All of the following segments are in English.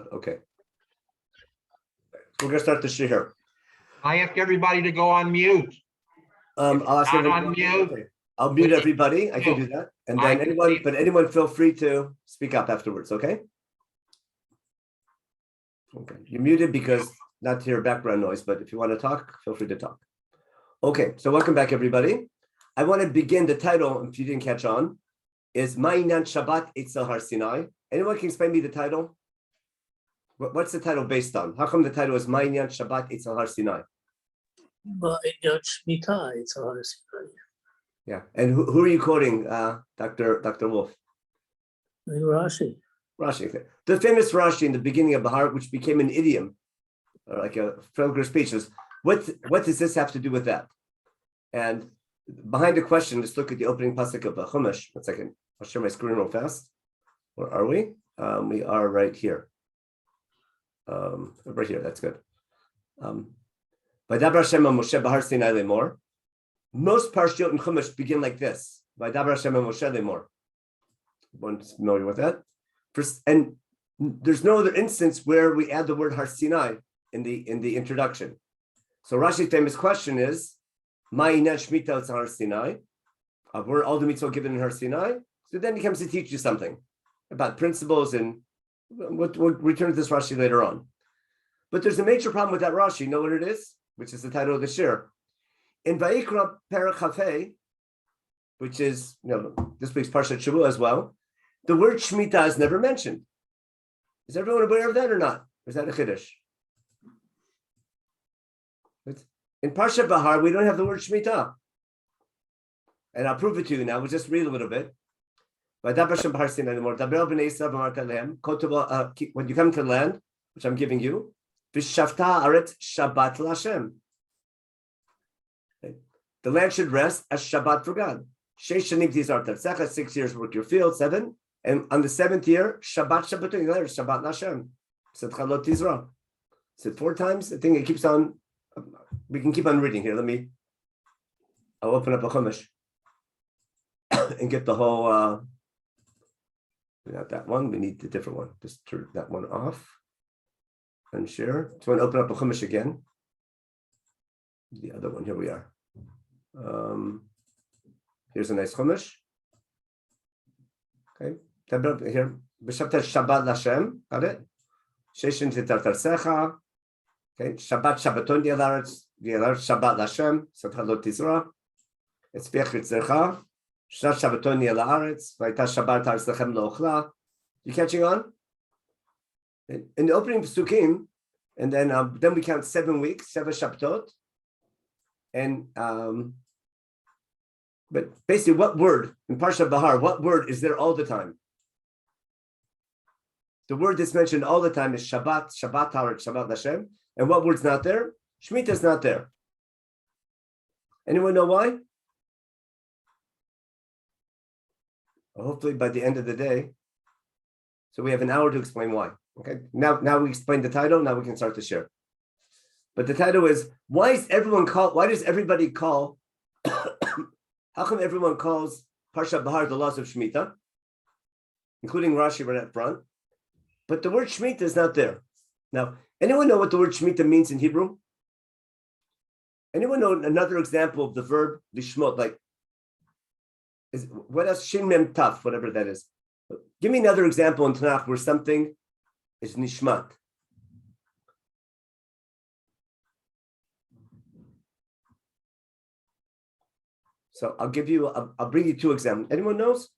Okay. We're going to start the shir here. I ask everybody to go on mute. I'll ask Not everyone. on mute. Okay. I'll mute everybody. I can do that. And then anyone feel free to speak up afterwards, okay? Okay. You're muted because not to hear background noise, but if you want to talk, feel free to talk. Okay, so welcome back, everybody. I want to begin the title, if you didn't catch on, is Ma'inyan Shabbat Eitzel Har Sinai. Anyone can explain me the title? What's the title based on? How come the title is Ma'inyan Shabbat Eitzel Har Sinai? Ma'inyan Shmita Eitzel Har Sinai. Yeah, and who are you quoting, Dr. Wolf? Rashi. Rashi. The famous Rashi in the beginning of Bahar, which became an idiom, or like a filigree speech, is what does this have to do with that? And behind the question, let's look at the opening pasuk of Chumash. 1 second. I'll share my screen real fast. Where are we? We are right here. Right here. That's good. Vaydaber Hashem Moshe Har Sinai lemor. Most parshiyot in Chumash begin like this. Vaydaber Hashem Moshe lemor. Everyone's familiar with that? And there's no other instance where we add the word Har Sinai in the introduction. So Rashi's famous question is, Ma'inyan Shmita Har Sinai? Were all the mitzvot given in Har Sinai? So then he comes to teach you something about principles, and we'll return to this Rashi later on. But there's a major problem with that Rashi. You know what it is? Which is the title of the shir. In Vayikra Perek Chafei, which is this week's Parshat Shavua as well, the word Shemitah is never mentioned. Is everyone aware of that or not? Or is that a chiddush? In Parshat Bahar, we don't have the word Shemitah. And I'll prove it to you now. We'll just read a little bit. When you come to the land, which I'm giving you, the land should rest as Shabbat for God. 6 years work your field, 7. And on the 7th year, Shabbat Lashem. Said 4 times. I think it keeps on. We can keep on reading here. I'll open up a Chumash and get the whole. Not that one. We need the different one. Just turn that one off and share. So I'm going to open up a Chumash again. The other one. Here we are. Here's a nice Chumash. Okay. Here. Shabbat Lashem. Got it? Sheshin Titar Secha. Okay. Shabbat Shabbaton Dialaretz. Shabbat Lashem. Sathalot Tizra. It's Bechrit Zercha. Shat Shabbaton Dialaretz. Vaita Shabbat Har Sechem Lochla. You catching on? In the opening Pesukim, and then we count 7 weeks, 7 Shabbatot. And but basically, what word in Parshat Bahar? What word is there all the time? The word that's mentioned all the time is Shabbat, Shabbat Har, Shabbat Lashem. And what word's not there? Shemitah is not there. Anyone know why? Well, hopefully by the end of the day. So we have an hour to explain why. Okay. Now we explain the title. Now we can start to share. But the title is, why does everybody call, how come everyone calls Parshat Bahar the laws of Shemitah, including Rashi right up front, but the word Shemitah is not there? Now, anyone know what the word Shemitah means in Hebrew? Anyone know another example of the verb lishmot, what else? Shin mem taf, whatever that is. Give me another example in Tanakh where something is nishmat. So I'll bring you 2 examples. Anyone knows?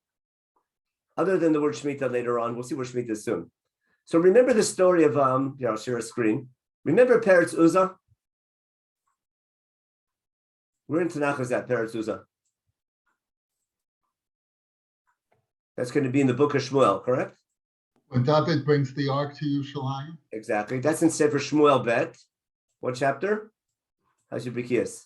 Other than the word Shemitah later on, we'll see where Shemitah is soon. So remember the story of, I'll share a screen. Remember Peretz Uzzah? Where in Tanakh is that, Peretz Uzzah? That's going to be in the book of Shmuel, correct? When David brings the ark to Yerushalayim. Exactly. That's in Sefer Shmuel Bet. What chapter? How's your Bikiyas?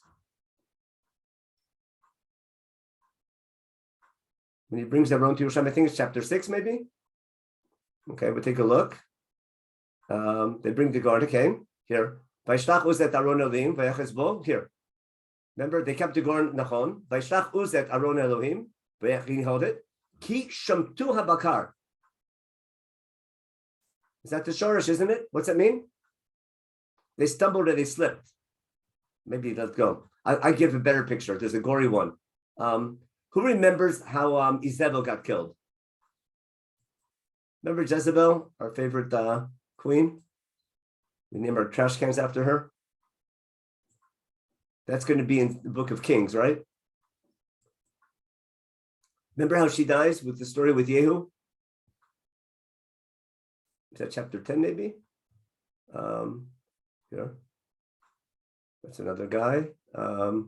When he brings everyone to Yerushalayim, I think it's chapter 6, maybe. Okay, we'll take a look. They bring the guard. Okay, here. Vaishlach uzet aron Elohim vayachezbo. Here. Remember, they kept the guard nachon. Vaishlach uzet aron Elohim vayachin hold it. Ki shamtu habakar. Is that the shorish, isn't it? What's that mean? They stumbled or they slipped. Maybe let's go. I give a better picture. There's a gory one. Who remembers how Jezebel got killed? Remember Jezebel, our favorite queen? We name our trash cans after her. That's going to be in the book of Kings, right? Remember how she dies with the story with Yehu? Is that chapter 10 maybe? Yeah. That's another guy. Oh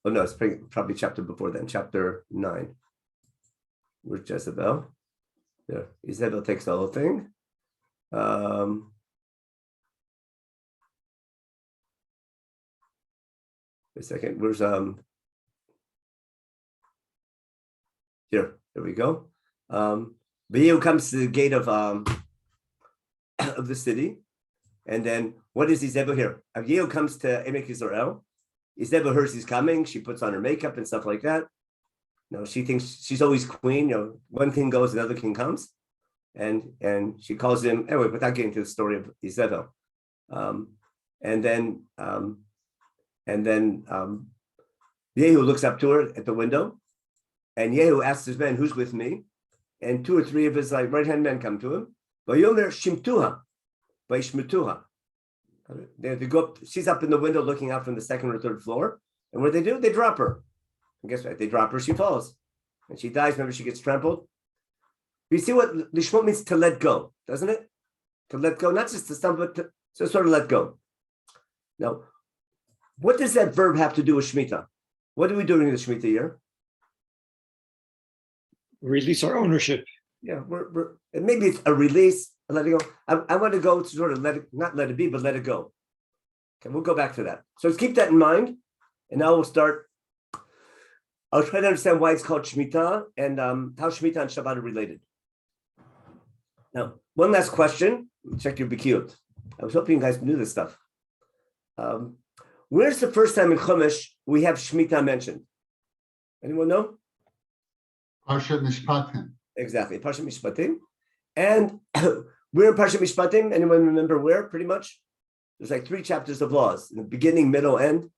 no, it's probably chapter before then, chapter 9. Where's Jezebel? There. Jezebel takes the whole thing. A second. Where's here we go. Yehu comes to the gate of the city, and then what is Jezebel here? Yehu comes to Emek Yisrael. Jezebel hears he's coming. She puts on her makeup and stuff like that. No, she thinks she's always queen. One king goes, another king comes, and she calls him anyway. Without getting to the story of Jezebel, and then Yehu looks up to her at the window, and Yehu asks his men, "Who's with me?" And 2 or 3 of his right-hand men come to him. Vayomer shimtuha, vayishmituha. They go up. She's up in the window looking out from the 2nd or 3rd floor, and what do? They drop her. And guess what? They drop her. She falls, and she dies. Remember, she gets trampled. You see what lishmot means? To let go, doesn't it? To let go, not just to stumble, but to sort of let go. Now, what does that verb have to do with Shemitah? What are we doing in the Shemitah year? Release our ownership. Yeah, we're maybe it's a release, a letting go. I want to go to sort of not let it be, but let it go. Okay, we'll go back to that. So let's keep that in mind. And now we'll start. I'll try to understand why it's called Shemitah and how Shemitah and Shabbat are related. Now, one last question. Check your Bikiyut. I was hoping you guys knew this stuff. Where's the first time in Chumash we have Shemitah mentioned? Anyone know? Parshat Mishpatim. Exactly, Parshat Mishpatim. And we're in Parshat Mishpatim. Anyone remember where, pretty much? There's like 3 chapters of laws, in the beginning, middle, end.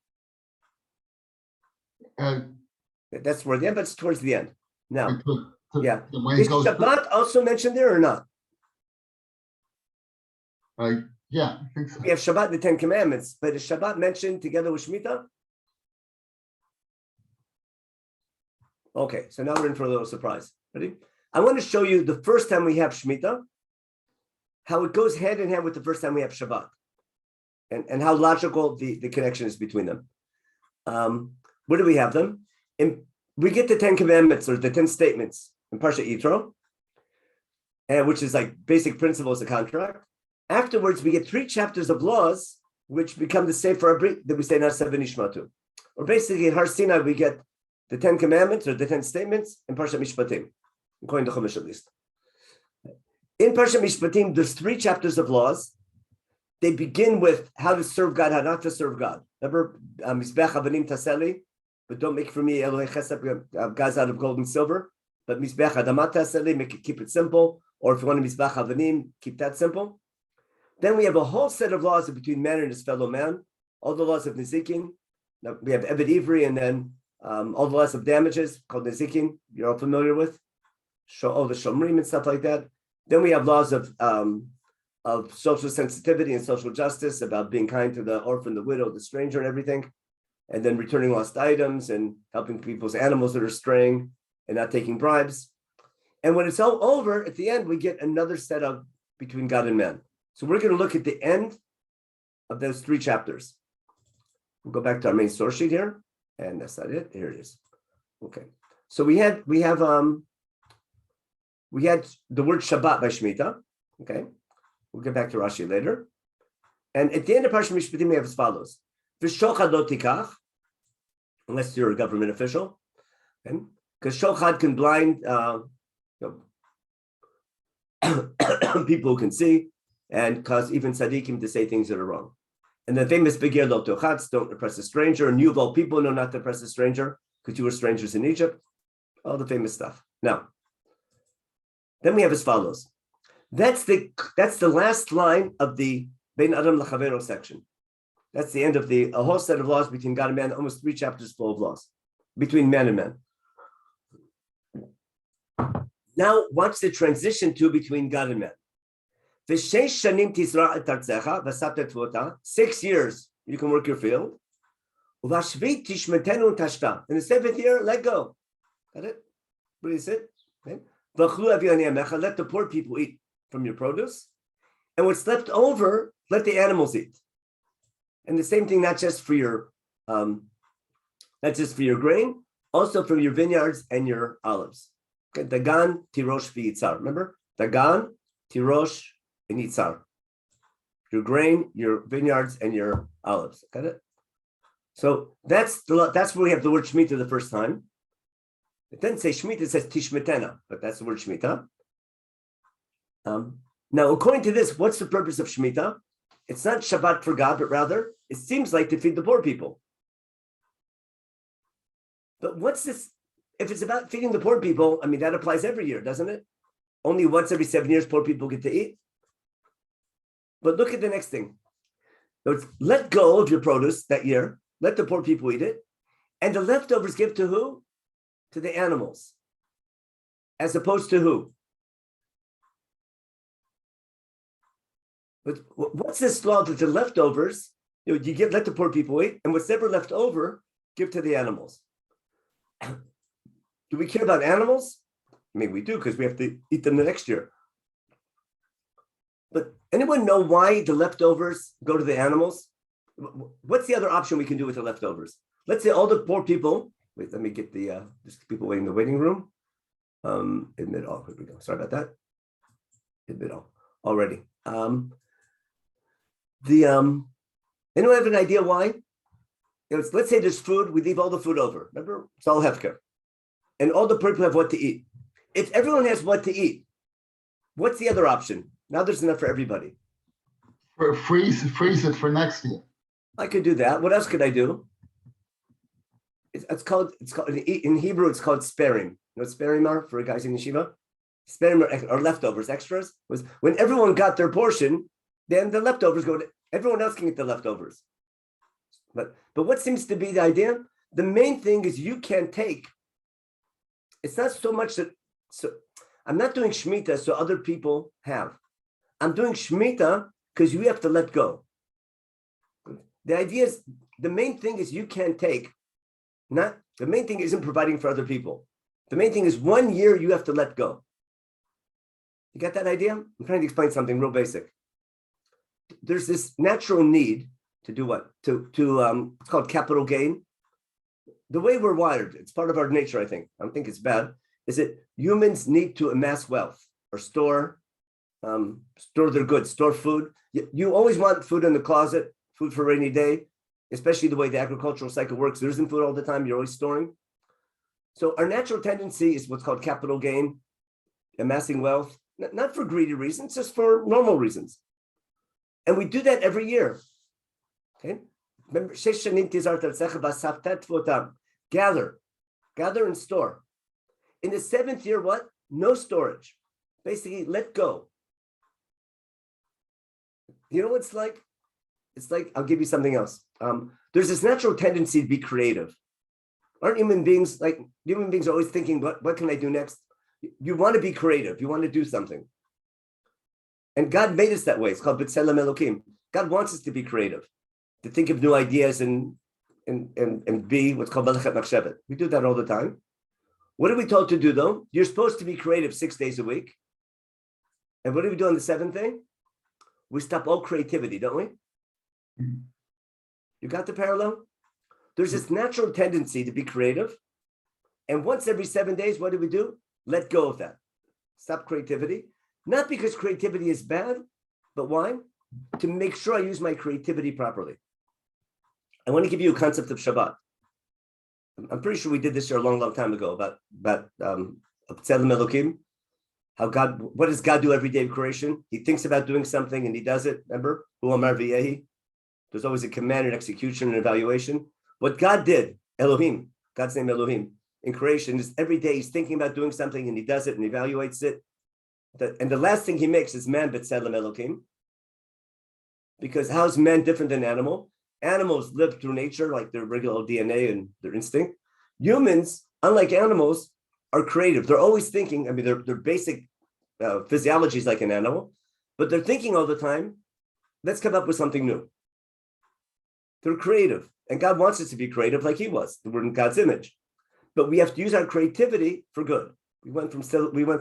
That's where the end, but it's towards the end. Now, yeah. Is Shabbat also mentioned there or not? Yeah, I think so. We have Shabbat, the 10 Commandments, but is Shabbat mentioned together with Shemitah? Okay, so now we're in for a little surprise. Ready? I want to show you the first time we have Shemitah, how it goes hand in hand with the first time we have Shabbat, and how logical the connection is between them. Where do we have them? We get the 10 Commandments or the 10 statements in Parshat Yitro, which is like basic principles of contract. Afterwards, we get 3 chapters of laws, which become the Sefer Abrit that we say Nasa v'Nishmatu. Or basically, in Har Sinai, we get the 10 Commandments or the 10 statements in Parshat Mishpatim, according to Chumash at least. In Parshat Mishpatim, there's 3 chapters of laws. They begin with how to serve God, how not to serve God. Remember, Mizbech Avanim Taseli, but don't make for me Elohei Chesed, guys out of gold and silver. But Mizbech Adamat Taseli, keep it simple. Or if you want to Mizbech Avanim, keep that simple. Then we have a whole set of laws between man and his fellow man, all the laws of Nezikin. Now we have Eved Ivri, and then all the laws of damages called Nezikin, you're all familiar with. All the Shomrim and stuff like that. Then we have laws of social sensitivity and social justice, about being kind to the orphan, the widow, the stranger, and everything. And then returning lost items and helping people's animals that are straying and not taking bribes. And when it's all over, at the end, we get another set of between God and man. So we're going to look at the end of those 3 chapters. We'll go back to our main source sheet here, and that's not it. Here it is. Okay. So we had the word Shabbat by Shemitah. Okay. We'll get back to Rashi later. And at the end of Parshat Mishpatim, we have as follows: V'shochad lo tikach, unless you're a government official, because shochad can blind people who can see, and cause even tzaddikim to say things that are wrong. And the famous begir lo tochatz, don't oppress a stranger, and you of all people know not to oppress a stranger, because you were strangers in Egypt. All the famous stuff. Now, then we have as follows: That's the last line of the Bein Adam L'Chavero section. That's the end of a whole set of laws between God and man, almost 3 chapters full of laws between man and man. Now, watch the transition to between God and man. 6 years, you can work your field. In the 7th year, let go. Got it? What is it? Okay. Let the poor people eat from your produce. And what's left over, let the animals eat. And the same thing, not just for your grain, also from your vineyards and your olives. Okay. Dagan, tirosh, v'yitzar. Remember? Dagan, tirosh, and yitzar. Your grain, your vineyards, and your olives. Got it? So that's where we have the word Shemitah the first time. It doesn't say Shemitah, it says Tishmetena, but that's the word Shemitah. Now, according to this, what's the purpose of Shemitah? It's not Shabbat for God, but rather, it seems like to feed the poor people. But what's this? If it's about feeding the poor people, I mean, that applies every year, doesn't it? Only once every 7 years, poor people get to eat. But look at the next thing. Let go of your produce that year. Let the poor people eat it. And the leftovers give to who? To the animals. As opposed to who? But what's this law that the leftovers, you let the poor people eat, and what's ever left over, give to the animals? Do we care about animals? I mean, we do, because we have to eat them the next year. But anyone know why the leftovers go to the animals? What's the other option we can do with the leftovers? Let's say all the poor people. Wait, let me get the people waiting in the waiting room. Admit all. Here we go. Sorry about that. Admit all already. Anyone have an idea why? Let's say there's food. We leave all the food over. Remember, it's all hefker, and all the people have what to eat. If everyone has what to eat, what's the other option? Now there's enough for everybody. Freeze it for next year. I could do that. What else could I do? It's called in Hebrew, it's called sparing. You know what sparing are for guys in yeshiva? Sparing are leftovers, extras. Was when everyone got their portion, then the leftovers go to everyone else can get the leftovers. But what seems to be the idea? The main thing is you can't take. It's not so much that I'm not doing Shemitah so other people have. I'm doing Shemitah because you have to let go. The idea is the main thing is you can't take. Not the main thing isn't providing for other people. The main thing is 1 year you have to let go. You got that idea? I'm trying to explain something real basic. There's this natural need to do what? It's called capital gain. The way we're wired, it's part of our nature, I think. I don't think it's bad. Is that humans need to amass wealth or store their goods, store food. You always want food in the closet, food for a rainy day, especially the way the agricultural cycle works. There isn't food all the time. You're always storing. So our natural tendency is what's called capital gain, amassing wealth, not for greedy reasons, just for normal reasons. And we do that every year. Okay. Remember, gather and store. In the 7th year, what? No storage. Basically, let go. You know what it's like? It's like, I'll give you something else. There's this natural tendency to be creative. Aren't human beings always thinking, what can I do next? You want to be creative. You want to do something. And God made us that way. It's called B'Tselem Elokim. God wants us to be creative, to think of new ideas and be what's called Menachem Machshevet. We do that all the time. What are we told to do, though? You're supposed to be creative 6 days a week. And what do we do on the 7th day? We stop all creativity, don't we? You got the parallel? There's this natural tendency to be creative. And once every 7 days, what do? Let go of that. Stop creativity. Not because creativity is bad, but why? To make sure I use my creativity properly. I want to give you a concept of Shabbat. I'm pretty sure we did this here a long, long time ago about B'Tselem Elokim. How God, what does God do every day of creation? He thinks about doing something and he does it. Remember? Hu Amar V'yehi. There's always a command and execution and evaluation. What God did, Elohim, God's name Elohim, in creation is every day he's thinking about doing something and he does it and evaluates it. And the last thing he makes is man b'tselem Elokim. Because how's man different than animal? Animals live through nature, like their regular DNA and their instinct. Humans, unlike animals, are creative. They're always thinking. I mean, their basic physiology is like an animal, but they're thinking all the time. Let's come up with something new. They're creative, and God wants us to be creative like he was. We're in God's image, but we have to use our creativity for good. We went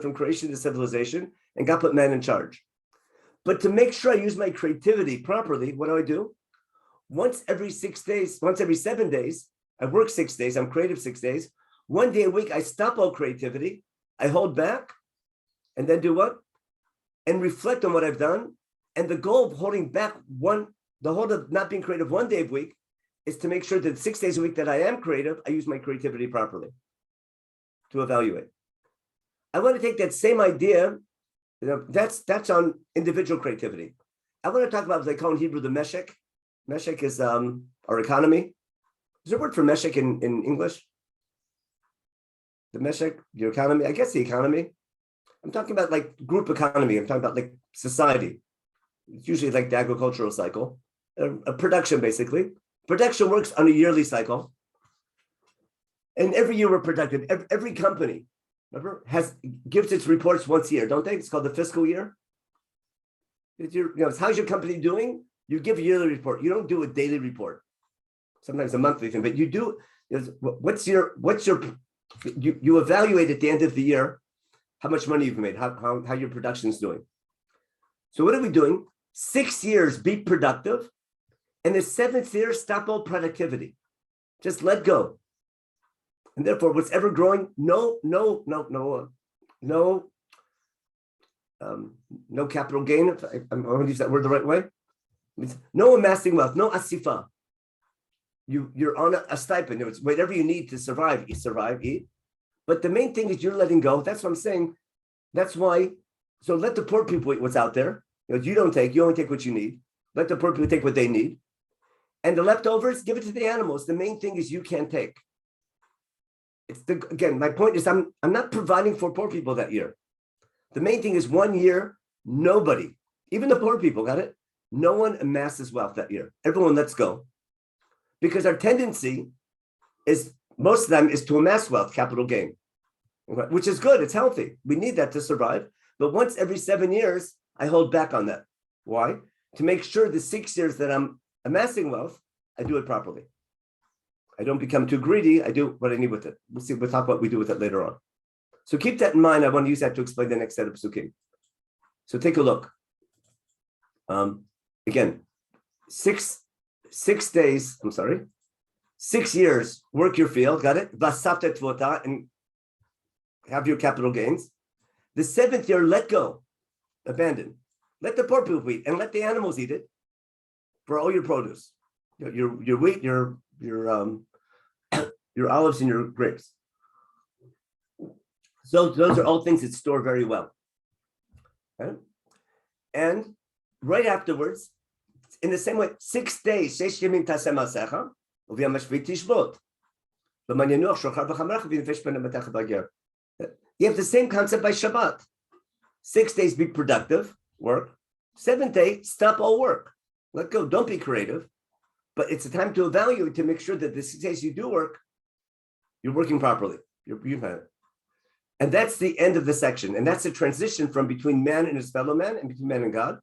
from creation to civilization, and God put man in charge. But to make sure I use my creativity properly, what do? Once every 6 days, once every 7 days, I work 6 days, I'm creative 6 days. 1 day a week, I stop all creativity, I hold back, and then do what? And reflect on what I've done. And the goal of holding back the whole of not being creative 1 day a week is to make sure that 6 days a week that I am creative, I use my creativity properly to evaluate. I want to take that same idea, that's on individual creativity. I want to talk about what they call in Hebrew the meshek. Meshek is our economy. Is there a word for meshek in English? The meshek, your economy, I guess the economy. I'm talking about like group economy. I'm talking about like society. It's usually like the agricultural cycle, a production basically. Production works on a yearly cycle. And every year we're productive. Every company, remember, gives its reports once a year, don't they? It's called the fiscal year. It's how's your company doing? You give a yearly report. You don't do a daily report. Sometimes a monthly thing, but you do. You evaluate at the end of the year how much money you've made, how your production is doing. So what are we doing? 6 years, be productive. And the 7th year, stop all productivity. Just let go. And therefore, what's ever growing, no capital gain. If I'm going to use that word the right way. No amassing wealth, no asifa. You're on a stipend. It's whatever you need to survive, eat. But the main thing is you're letting go. That's what I'm saying. That's why. So let the poor people eat what's out there. You don't take. You only take what you need. Let the poor people take what they need. And the leftovers, give it to the animals. The main thing is you can't take. Again, my point is I'm not providing for poor people that year. The main thing is 1 year, nobody, even the poor people, got it? No one amasses wealth that year. Everyone lets go. Because our tendency is, most of them, is to amass wealth, capital gain, which is good. It's healthy. We need that to survive. But once every 7 years, I hold back on that. Why? To make sure the 6 years that I'm amassing wealth, I do it properly. I don't become too greedy. I do what I need with it. We'll talk about what we do with it later on. So keep that in mind. I want to use that to explain the next set of psukim. So take a look. Again, 6 days, 6 years, work your field, got it? Vasavta tvota, and have your capital gains. The 7th year, let go, abandon. Let the poor people eat, and let the animals eat it for all your produce, your wheat, your olives, and your grapes. So those are all things that store very well. Okay? And right afterwards, in the same way, 6 days, you have the same concept by Shabbat. 6 days, be productive, work. 7th day, stop all work. Let go. Don't be creative. But it's a time to evaluate to make sure that the 6 days you do work, you're working properly. And that's the end of the section. And that's the transition from between man and his fellow man and between man and God.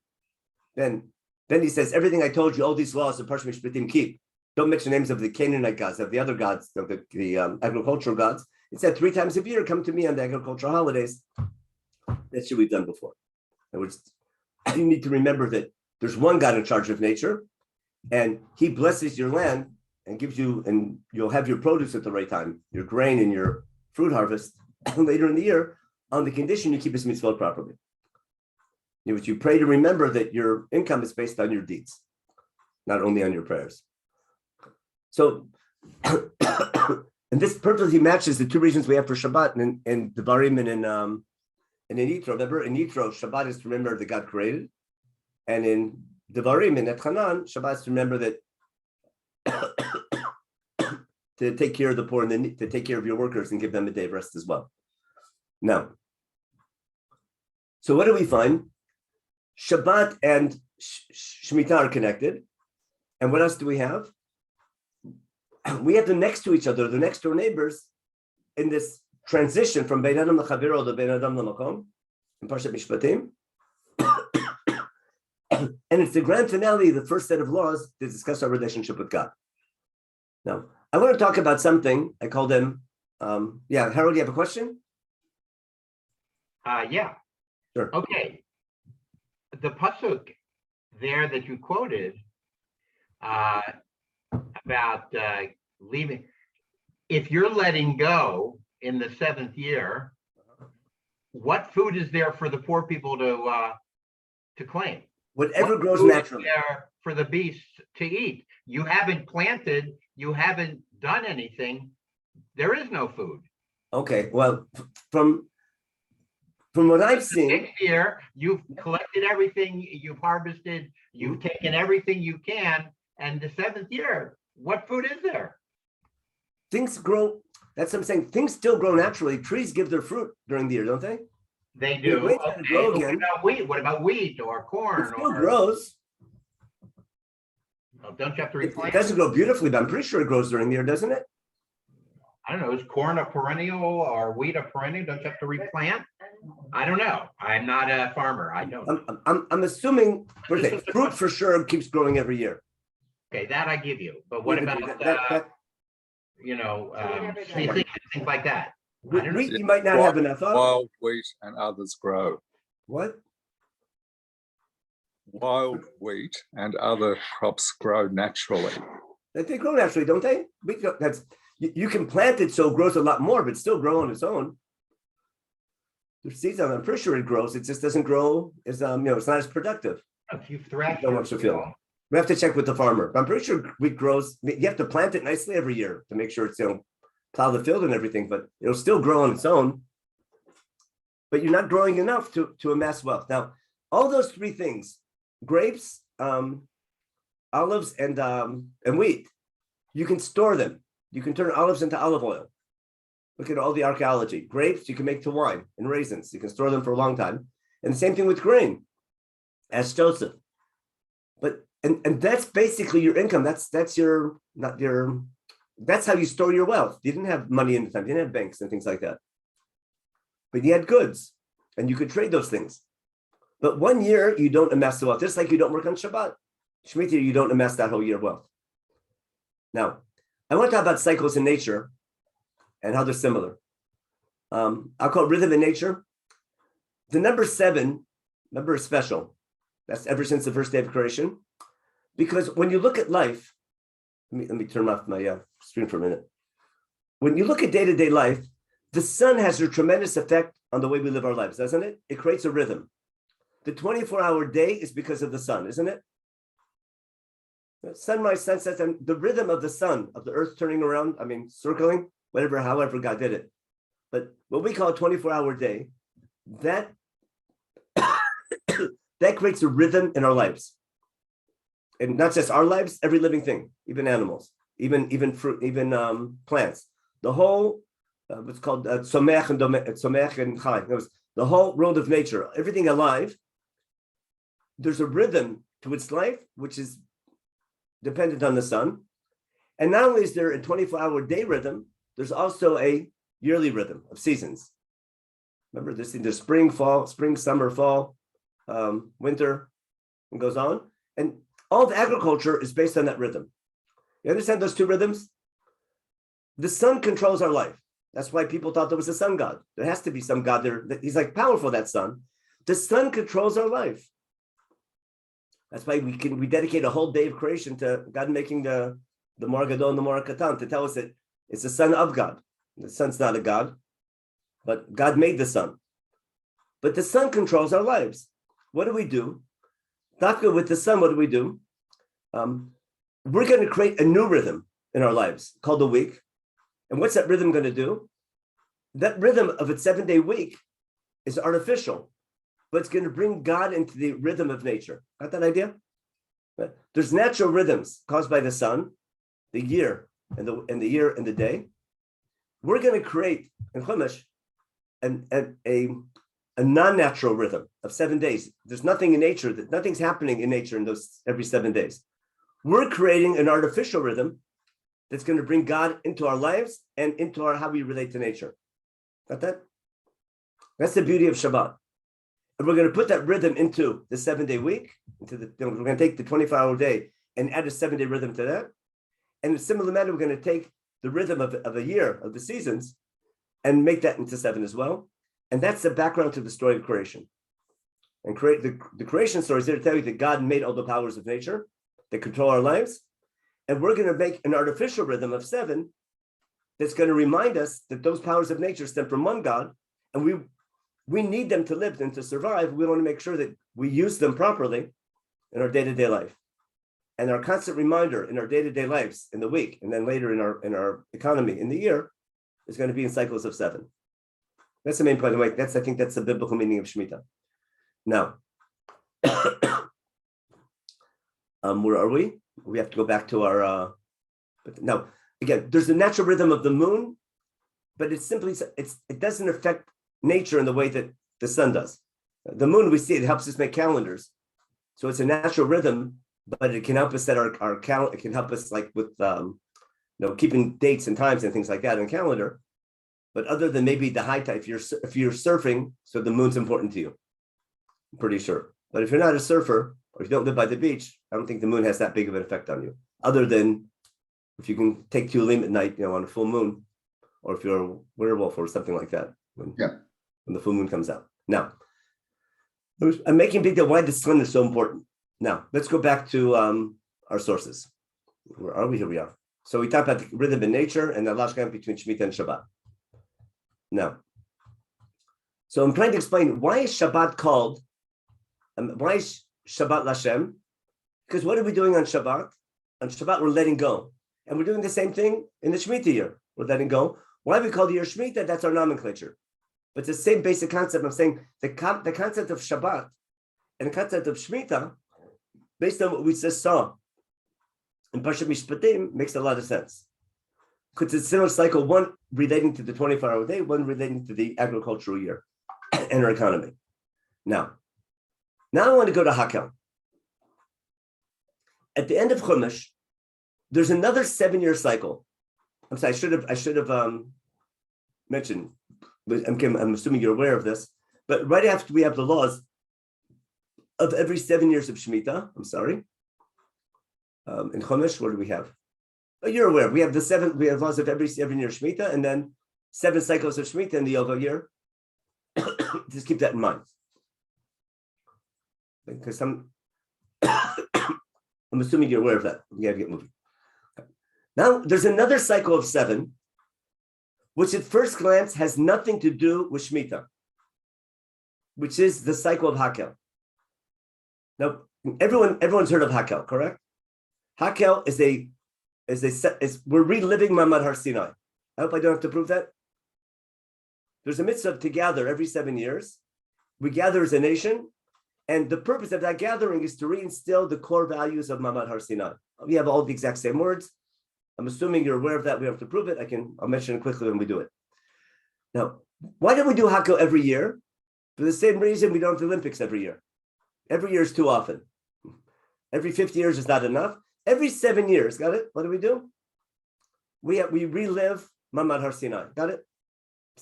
Then he says, everything I told you, all these laws, the Parshim Shpitim keep. Don't mention names of the Canaanite gods, of the other gods, of the agricultural gods. It said 3 times a year, come to me on the agricultural holidays. That's what we've done before. In other words, you need to remember that there's one God in charge of nature, and he blesses your land and gives you, and you'll have your produce at the right time, your grain and your fruit harvest later in the year, on the condition you keep his mitzvot properly. You pray to remember that your income is based on your deeds, not only on your prayers. So, and this perfectly matches the 2 reasons we have for Shabbat in Devarim and in Yitro. Remember, in Yitro, Shabbat is to remember that God created, and in Devarim and Etchanan, Shabbat is to remember that to take care of the poor and to take care of your workers and give them a day of rest as well. Now, So what do we find? Shabbat and Shemitah are connected. And what else do we have? We have them next to each other, the next door neighbors, in this transition from Bein Adam L'Chaviro to Bein Adam L'Makom, in Parshat Mishpatim. And it's the grand finale, the first set of laws to discuss our relationship with God. Now, I want to talk about something. I call them, Harold, you have a question? Yeah. Sure. Okay. The pasuk there that you quoted about leaving, if you're letting go in the seventh year, what food is there for the poor people to claim? Whatever What grows food is naturally. there for the beasts to eat? You haven't planted, you haven't done anything. There is no food. Okay, well, from what I've The seen, next year, you've collected everything, you've harvested, you've taken everything you can, and the seventh year, what food is there? things grow. That's what I'm saying. Things still grow naturally. Trees give their fruit during the year, don't they? They Yeah, do. wait till it Okay, grow but again. what about wheat? What about wheat or It corn? still Or grows. don't you have to It replant? doesn't grow beautifully, but I'm pretty sure it grows during the year, doesn't it? I don't know. Is corn a perennial or wheat a perennial? Don't you have to replant? I don't know. I'm not a farmer. I don't know. I'm assuming fruit for sure keeps growing every year. Okay, that I give you. But what Yeah, about that- things like that? I don't know. wheat you might not have enough of. Wild wheat and others grow. What? Wild wheat and other crops grow naturally. They grow naturally, don't they? You can plant it so it grows a lot more, but still grow on its own. There's seeds on it. I'm pretty sure it grows. It just doesn't grow as it's not as productive. If you thrash So much to feel. We have to check with the farmer. But I'm pretty sure wheat grows. You have to plant it nicely every year to make sure it's plow the field and everything, but it'll still grow on its own. But you're not growing enough to amass wealth. Now, all those three things: grapes, olives, and wheat. You can store them. You can turn olives into olive oil. Look at all the archaeology. Grapes, you can make to wine, and raisins. You can store them for a long time. And the same thing with grain. Ask Joseph. But and that's basically your income. That's how you store your wealth. You didn't have money in the time. You didn't have banks and things like that. But you had goods, and you could trade those things. But 1 year, you don't amass the wealth. Just like you don't work on Shabbat. Shemitah, you don't amass that whole year of wealth. Now, I want to talk about cycles in nature and how they're similar. I'll call it rhythm in nature. The number 7, number is special. That's ever since the first day of creation. Because when you look at life, let me turn off my screen for a minute. When you look at day-to-day life, the sun has a tremendous effect on the way we live our lives, doesn't it? It creates a rhythm. The 24-hour day is because of the sun, isn't it? Sunrise, sunset, and the rhythm of the sun, of the earth turning around, circling, however God did it. But what we call a 24-hour day, that creates a rhythm in our lives. And not just our lives, every living thing, even animals, even fruit, even plants. The whole, what's called tzomech and chai. It was the whole world of nature, everything alive. There's a rhythm to its life, which is dependent on the sun. And not only is there a 24-hour day rhythm, there's also a yearly rhythm of seasons. Remember, there's spring, summer, fall, winter, and goes on. And all of agriculture is based on that rhythm. You understand those two rhythms? The sun controls our life. That's why people thought there was a sun god. There has to be some god there. He's like powerful, that sun. The sun controls our life. That's why we dedicate a whole day of creation to God making the Mar Gadol and the Mar Katan to tell us that it's the son of God. The sun's not a god, but God made the sun. But the sun controls our lives. What do we do? Dafka with the sun, what do we do? We're going to create a new rhythm in our lives called the week. And what's that rhythm going to do? That rhythm of its 7-day week is artificial, but it's going to bring God into the rhythm of nature. Got that idea? There's natural rhythms caused by the sun, the year, and the year and the day. We're going to create in Chumash a a non-natural rhythm of 7 days. There's nothing in nature, nothing's happening in nature in those every 7 days. We're creating an artificial rhythm that's going to bring God into our lives and into how we relate to nature. Got that? That's the beauty of Shabbat. And we're going to put that rhythm into the 7-day week, we're going to take the 24-hour day and add a 7-day rhythm to that. And in a similar manner, we're going to take the rhythm of a year, of the seasons, and make that into 7 as well. And that's the background to the story of creation. And the creation story is there to tell you that God made all the powers of nature that control our lives. And we're going to make an artificial rhythm of 7 that's going to remind us that those powers of nature stem from one God. And we need them to live and to survive. We want to make sure that we use them properly in our day-to-day life. And our constant reminder in our day-to-day lives in the week, and then later in our economy in the year, is going to be in cycles of 7. That's the main point. I think that's the biblical meaning of Shemitah. Now, where are we? We have to go back to our. Now, again, there's a natural rhythm of the moon, but it doesn't affect nature in the way that the sun does. The moon, we see it helps us make calendars, so it's a natural rhythm. But it can help us set our calendar. It can help us like with keeping dates and times and things like that in calendar. But other than maybe the high tide, if you're surfing, so the moon's important to you. I'm pretty sure. But if you're not a surfer or you don't live by the beach, I don't think the moon has that big of an effect on you. Other than if you can take Tulim at night, on a full moon, or if you're a werewolf or something like that, when the full moon comes out. Now, I'm making a big deal why the sun is so important. Now, let's go back to our sources. Where are we? Here we are. So we talked about the rhythm in nature and the lashkan between Shemitah and Shabbat. Now, so I'm trying to explain why is Shabbat called, why is Shabbat Lashem? Because what are we doing on Shabbat? On Shabbat, we're letting go. And we're doing the same thing in the Shemitah year. We're letting go. Why we call the year Shemitah? That's our nomenclature. But it's the same basic concept. I'm saying the concept of Shabbat and the concept of Shemitah, based on what we just saw in Parshat Mishpatim, makes a lot of sense. Because it's a similar cycle, one relating to the 24-hour day, one relating to the agricultural year and our economy. Now I want to go to Hakel. At the end of Chumash, there's another 7-year cycle. I'm sorry, I should have mentioned, but I'm assuming you're aware of this, but right after we have the laws of every 7 years of Shemitah, in Chumash, what do we have? Oh, you're aware. We have laws of every 7 year Shemitah, and then 7 cycles of Shemitah in the Yovel year. Just keep that in mind. Because I'm assuming you're aware of that. We got to get moving. Now, there's another cycle of 7, which at first glance has nothing to do with Shemitah, which is the cycle of Hakel. Now, everyone's heard of Hakel, correct? Hakel is we're reliving Mamad Har Sinai. I hope I don't have to prove that. There's a mitzvah to gather every 7 years. We gather as a nation, and the purpose of that gathering is to reinstill the core values of Mamad Har Sinai. We have all the exact same words. I'm assuming you're aware of that. We have to prove it. I'll mention it quickly when we do it. Now, why don't we do Hakel every year? For the same reason we don't have the Olympics every year. Every year is too often. Every 50 years is not enough. Every 7 years, got it? What do? We relive Mamad Har Sinai. Got it?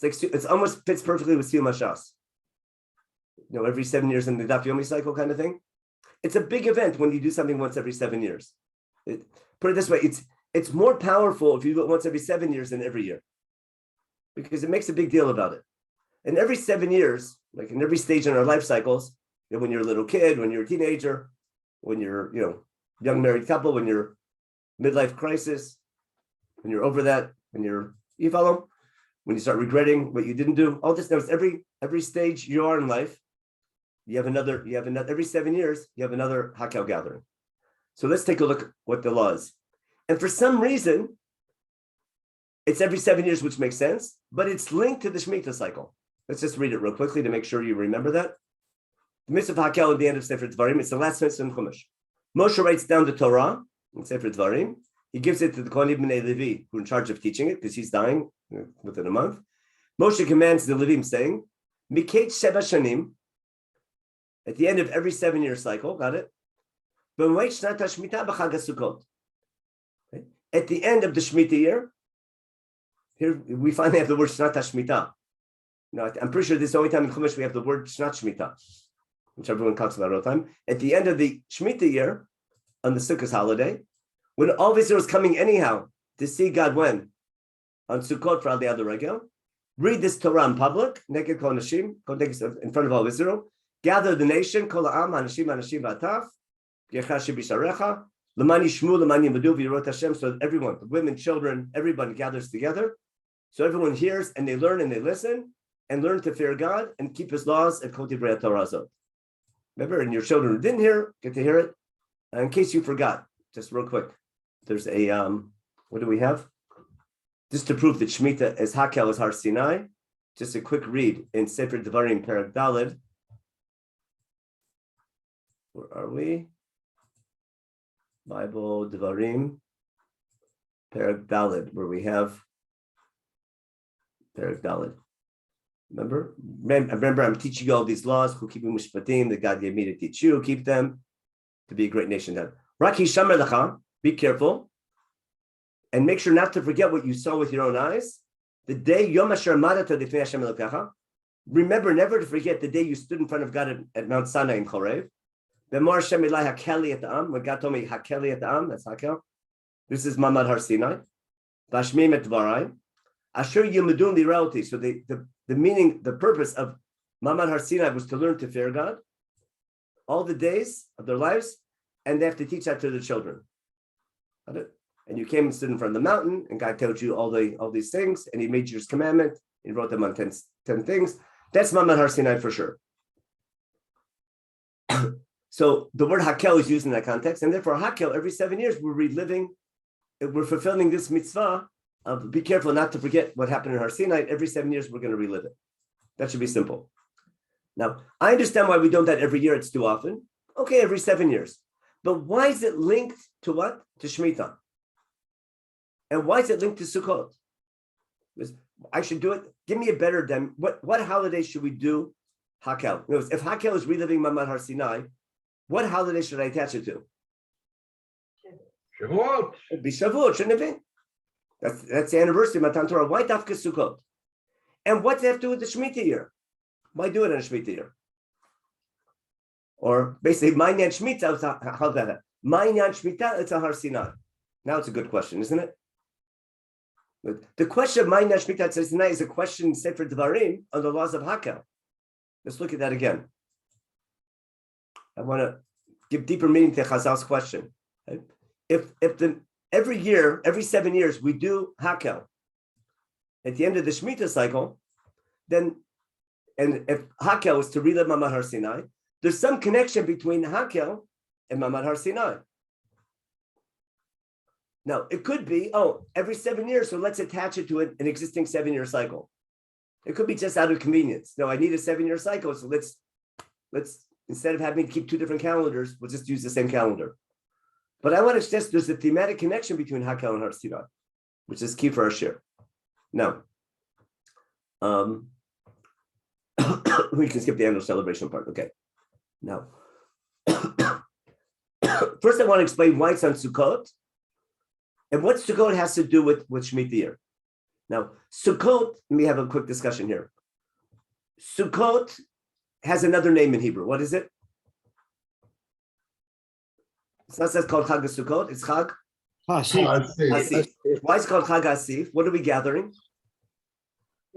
It's almost fits perfectly with Siyum HaShas. Every 7 years in the Daf Yomi cycle kind of thing. It's a big event when you do something once every 7 years. Put it this way, it's more powerful if you do it once every 7 years than every year, because it makes a big deal about it. And every 7 years, like in every stage in our life cycles, when you're a little kid, when you're a teenager, when you're young married couple, when you're midlife crisis, when you're over that, you follow? When you start regretting what you didn't do, all this. Notice every stage you are in life, you have another. Every 7 years, you have another Hakel gathering. So let's take a look at what the law is. And for some reason, it's every 7 years, which makes sense, but it's linked to the Shemitah cycle. Let's just read it real quickly to make sure you remember that. The mitzvah of Hakel at the end of Sefer Dvarim, it's the last mitzvah in Chumash. Moshe writes down the Torah in Sefer Dvarim. He gives it to the Kohanim B'nai Levi, who are in charge of teaching it, because he's dying within a month. Moshe commands the Levim, saying, Mikate Sheva Shanim, at the end of every 7-year cycle, got it? B'moed Shnat HaShmita b'Chag HaSukkot. At the end of the Shemitah year, here we finally have the word Shnat HaShmita. Now, I'm pretty sure this is the only time in Chumash we have the word Shnat Shemitah, which everyone talks about all the time. At the end of the Shemitah year, on the Sukkot holiday, when all of Israel is coming anyhow to see God when? On Sukkot for Aliyah Regel. Read this Torah in public, Neked Kol Nashim, in front of all Israel. Gather the nation, Kol Ha'am, Hanashim, Hanashim V'ataf, Yechashi B'Sharecha, L'mani Shmu, L'mani Yimadu V'Yirot Hashem, so that everyone, the women, children, everybody gathers together. So everyone hears and they learn and they listen and learn to fear God and keep His laws and Kol Divrei Torah Zot. Remember, and your children who didn't hear, get to hear it. And in case you forgot, just real quick, there's a, what do we have? Just to prove that Shemitah is Hakel is Har Sinai, just a quick read in Sefer Devarim, Perek Daled. Where are we? Bible, Devarim, Perek Daled, where we have Perek Daled. Remember, I'm teaching you all these laws, Chukim Mishpatim, that God gave me to teach you, keep them, to be a great nation. Raki Shamer Lecha, be careful, and make sure not to forget what you saw with your own eyes. The day Yom Asher Madata Lifnei Hashem Elokecha. Remember never to forget the day you stood in front of God at Mount Sinai in Chorev. B'mar Hashem Elai Hakeli et Ha'am. When God told me Hakeli et Ha'am, that's Hakel. This is Mamad Har Sinai. Vashmim et Dvarai. Asher Yilmedun Lirauti. So the meaning, the purpose of Mamad Har Sinai was to learn to fear God all the days of their lives, and they have to teach that to the children. Got it? And you came and stood in front of the mountain, and God told you all these things, and He made you His commandment. He wrote them on 10 things. That's Mamad Har Sinai for sure. So the word Hakel is used in that context, and therefore Hakel, every 7 years, we're fulfilling this mitzvah of be careful not to forget what happened in Har Sinai. Every 7 years, we're going to relive it. That should be simple. Now, I understand why we don't do that every year. It's too often. Okay, every 7 years. But why is it linked to what? To Shemitah. And why is it linked to Sukkot? Because I should do it. Give me a better than what holiday should we do Hakel? If Hakel is reliving Mamad Har Sinai, what holiday should I attach it to? Shavuot. It'd be Shavuot, shouldn't it be? That's the anniversary of Matan Torah. Why Dafka Sukkot? And what's that have to do with the Shemitah year? Why do it in a Shemitah year? Or basically, Ma'inyan Shemitah, how's that? Ma'inyan Shemitah, it's a Har Sinai. Now it's a good question, isn't it? The question of Ma'inyan Shemitah Har Sinai is a question in Sefer Devarim on the laws of Hakel. Let's look at that again. I want to give deeper meaning to Chazal's question. Right? If every year, every 7 years, we do Hakel at the end of the Shemitah cycle, then, and if Hakel is to relive Mamad Har Sinai, there's some connection between Hakel and Mamad Har Sinai. Now, it could be, every 7 years, so let's attach it to an existing 7-year cycle. It could be just out of convenience. No, I need a 7-year cycle, so let's instead of having to keep 2 different calendars, we'll just use the same calendar. But I want to suggest there's a thematic connection between Hakel and Har Sinai, which is key for our share. Now, we can skip the annual celebration part. Okay. Now, first I want to explain why it's on Sukkot and what Sukkot has to do with Shemitah year. Now, Sukkot, let me have a quick discussion here. Sukkot has another name in Hebrew. What is it? It's not just called Chag Sukkot, it's Chag Asif. Why is it called Chag Asif? What are we gathering?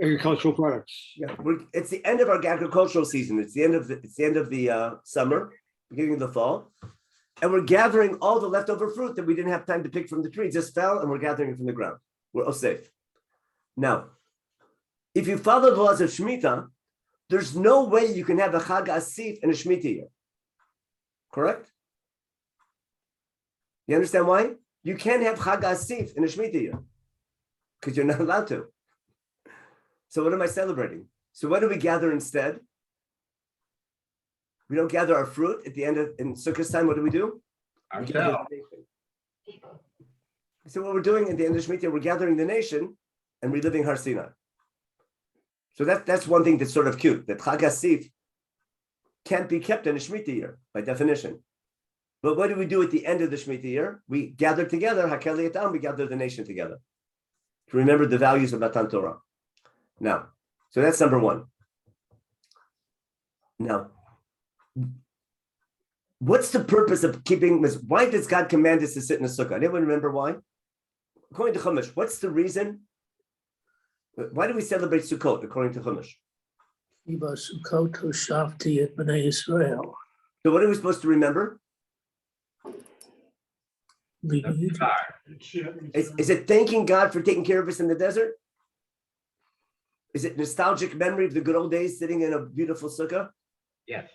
Agricultural products. Yeah, it's the end of our agricultural season. It's the end of the summer, beginning of the fall, and we're gathering all the leftover fruit that we didn't have time to pick from the tree. It just fell, and we're gathering it from the ground. We're all safe. Now, if you follow the laws of Shemitah, there's no way you can have a Chag Asif in a Shemitah year. Correct? You understand why? You can't have Chag Asif in a Shemitah year because you're not allowed to. So what am I celebrating? So what do we gather instead? We don't gather our fruit at the end of in Sukkot time. What do we do? So what we're doing at the end of Shemitah, we're gathering the nation and reliving Har Sinai. So that's one thing that's sort of cute, that Chag HaSif can't be kept in a Shemitah year by definition. But what do we do at the end of the Shemitah year? We gather together, Hakeli Etam, we gather the nation together to remember the values of Matan Torah. Now, so that's number one. Now, what's the purpose of keeping this? Why does God command us to sit in a sukkah? Anyone remember why? According to Chumash, what's the reason? Why do we celebrate Sukkot according to Chumash? Iba Sukkot Hoshavti et Bnei Yisrael. So what are we supposed to remember? Leaving Egypt. Is it thanking God for taking care of us in the desert? Is it nostalgic memory of the good old days sitting in a beautiful sukkah? Yes.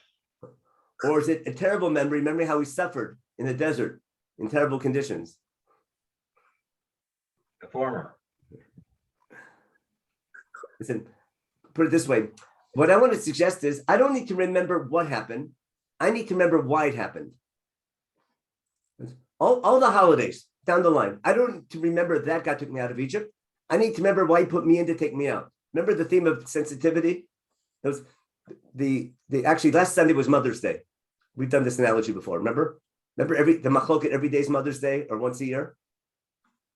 Or is it a terrible memory how we suffered in the desert in terrible conditions? The former. Listen, put it this way. What I want to suggest is I don't need to remember what happened. I need to remember why it happened. All the holidays down the line, I don't need to remember that God took me out of Egypt. I need to remember why he put me in to take me out. Remember the theme of sensitivity? It was actually last Sunday was Mother's Day. We've done this analogy before. Remember the machloket every day is Mother's Day or once a year.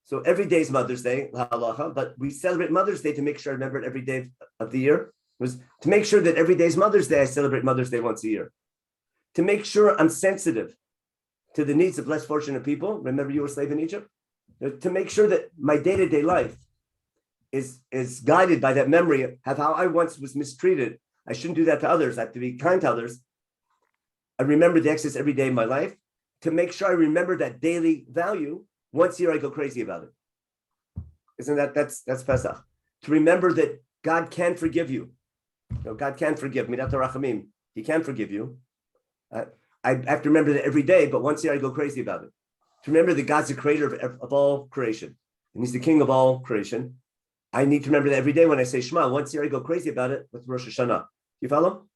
So every day is Mother's Day, but we celebrate Mother's Day to make sure I remember it every day of the year. It was to make sure that every day is Mother's Day, I celebrate Mother's Day once a year. To make sure I'm sensitive to the needs of less fortunate people. Remember you were a slave in Egypt? To make sure that my day-to-day life is guided by that memory of how I once was mistreated. I shouldn't do that to others. I have to be kind to others. I remember the Exodus every day in my life to make sure I remember that daily value. Once a year, I go crazy about it. Isn't that's Pesach? To remember that God can forgive you. God can forgive. Midat HaRachamim. He can forgive you. I have to remember that every day, but once a year I go crazy about it. To remember that God's the creator of all creation, and he's the king of all creation. I need to remember that every day when I say Shema. Once a year I go crazy about it with Rosh Hashanah. You follow?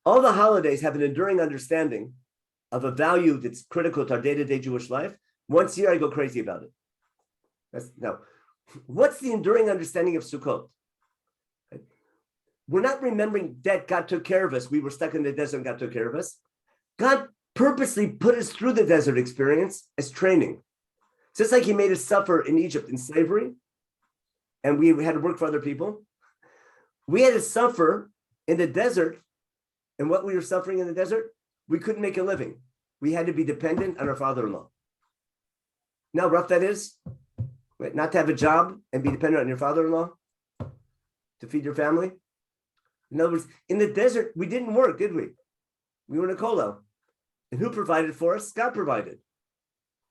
All the holidays have an enduring understanding of a value that's critical to our day-to-day Jewish life. Once a year I go crazy about it. Now, what's the enduring understanding of Sukkot? We're not remembering that God took care of us. We were stuck in the desert and God took care of us. God purposely put us through the desert experience as training. Just like he made us suffer in Egypt in slavery, and we had to work for other people, we had to suffer in the desert. And what we were suffering in the desert, we couldn't make a living. We had to be dependent on our father-in-law. Now, how rough that is, right? Not to have a job and be dependent on your father-in-law to feed your family. In other words, in the desert, we didn't work, did we? We were in a kollel. And who provided for us? God provided.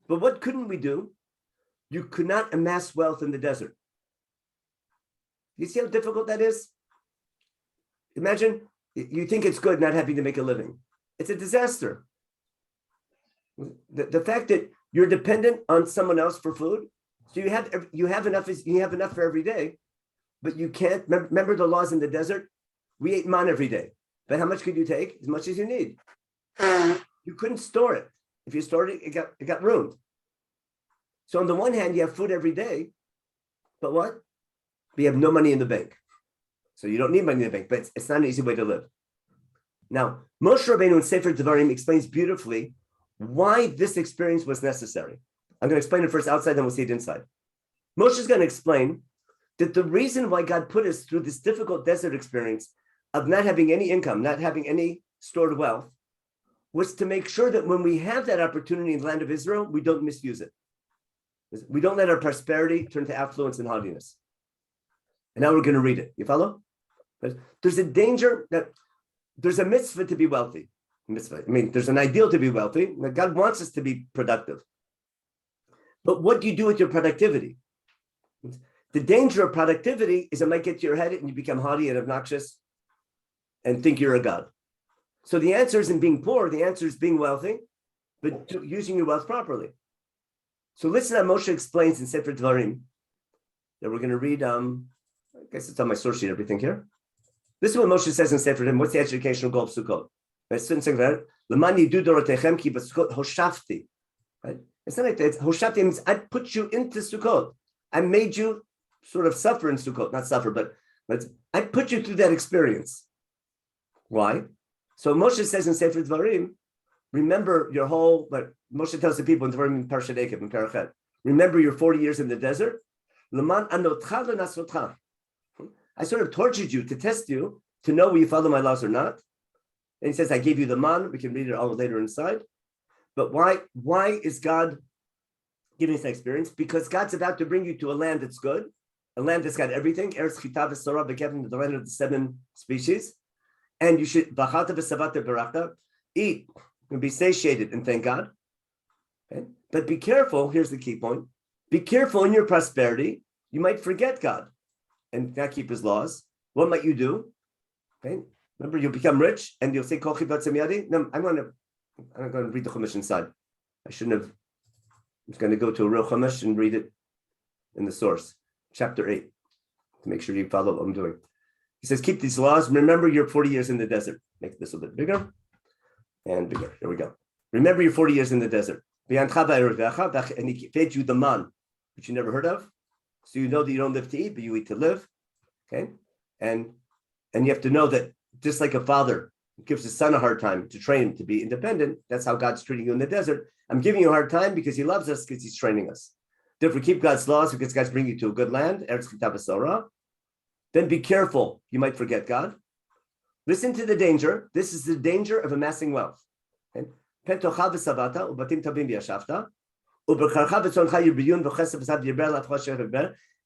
But what couldn't we do? You could not amass wealth in the desert. You see how difficult that is? Imagine you think it's good not having to make a living. It's a disaster. The fact that you're dependent on someone else for food, so you have enough for every day, but you can't remember the laws in the desert. We ate man every day, but how much could you take? As much as you need. You couldn't store it. If you stored it, it got ruined. So on the one hand, you have food every day, but what? We have no money in the bank. So you don't need money in the bank, but it's not an easy way to live. Now, Moshe Rabbeinu in Sefer Devarim explains beautifully why this experience was necessary. I'm going to explain it first outside, then we'll see it inside. Moshe is going to explain that the reason why God put us through this difficult desert experience of not having any income, not having any stored wealth, was to make sure that when we have that opportunity in the land of Israel, we don't misuse it. We don't let our prosperity turn to affluence and haughtiness. And now we're going to read it. You follow? But there's a danger that there's a mitzvah to be wealthy. There's an ideal to be wealthy. God wants us to be productive. But what do you do with your productivity? The danger of productivity is it might get to your head and you become haughty and obnoxious and think you're a god. So the answer isn't being poor. The answer is being wealthy, but using your wealth properly. So listen how Moshe explains in Sefer Devarim that we're going to read. I guess it's on my source sheet, everything here. This is what Moshe says in Sefer Devarim. What's the educational goal of Sukkot? Right? It's not like that. Hoshafti means I put you into Sukkot. I made you sort of suffer in Sukkot, not suffer, but But I put you through that experience. Why? So Moshe says in Sefer Dvarim, remember your whole, but Moshe tells the people in Dvarim in Parshat Ekev, in Parachet, remember your 40 years in the desert. I sort of tortured you to test you, to know will you follow my laws or not. And he says, I gave you the man. We can read it all later inside. But why is God giving us that experience? Because God's about to bring you to a land that's good, a land that's got everything, Eretz Chitav Sorah, the land of the 7 species. And you should eat and be satiated and thank God. Okay? But be careful. Here's the key point. Be careful in your prosperity. You might forget God and not keep his laws. What might you do? Okay? Remember, you'll become rich and you'll say, no, I'm going to read the Chumash inside. I shouldn't have. I'm going to go to a real Chumash and read it in the source, chapter 8, to make sure you follow what I'm doing. He says, keep these laws. Remember your 40 years in the desert. Make this a bit bigger and bigger. There we go. Remember your 40 years in the desert. And he fed you the man, which you never heard of. So you know that you don't live to eat, but you eat to live. Okay? And you have to know that just like a father gives his son a hard time to train him to be independent, that's how God's treating you in the desert. I'm giving you a hard time because he loves us, because he's training us. Therefore, keep God's laws because God's bringing you to a good land, Eretz Chitav Sorah. Then be careful. You might forget God. Listen to the danger. This is the danger of amassing wealth. Okay?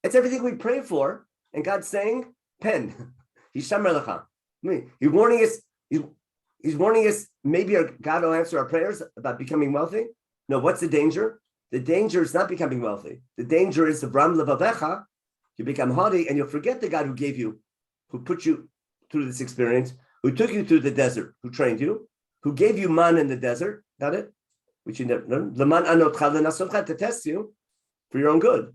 It's everything we pray for. And God's saying, pen. He's warning us. He's warning us. Maybe God will answer our prayers about becoming wealthy. No, what's the danger? The danger is not becoming wealthy. The danger is the Bram Levavecha. You become haughty and you'll forget the God who gave you, who put you through this experience, who took you through the desert, who trained you, who gave you man in the desert. Got it? Which you never learned. The man to test you for your own good.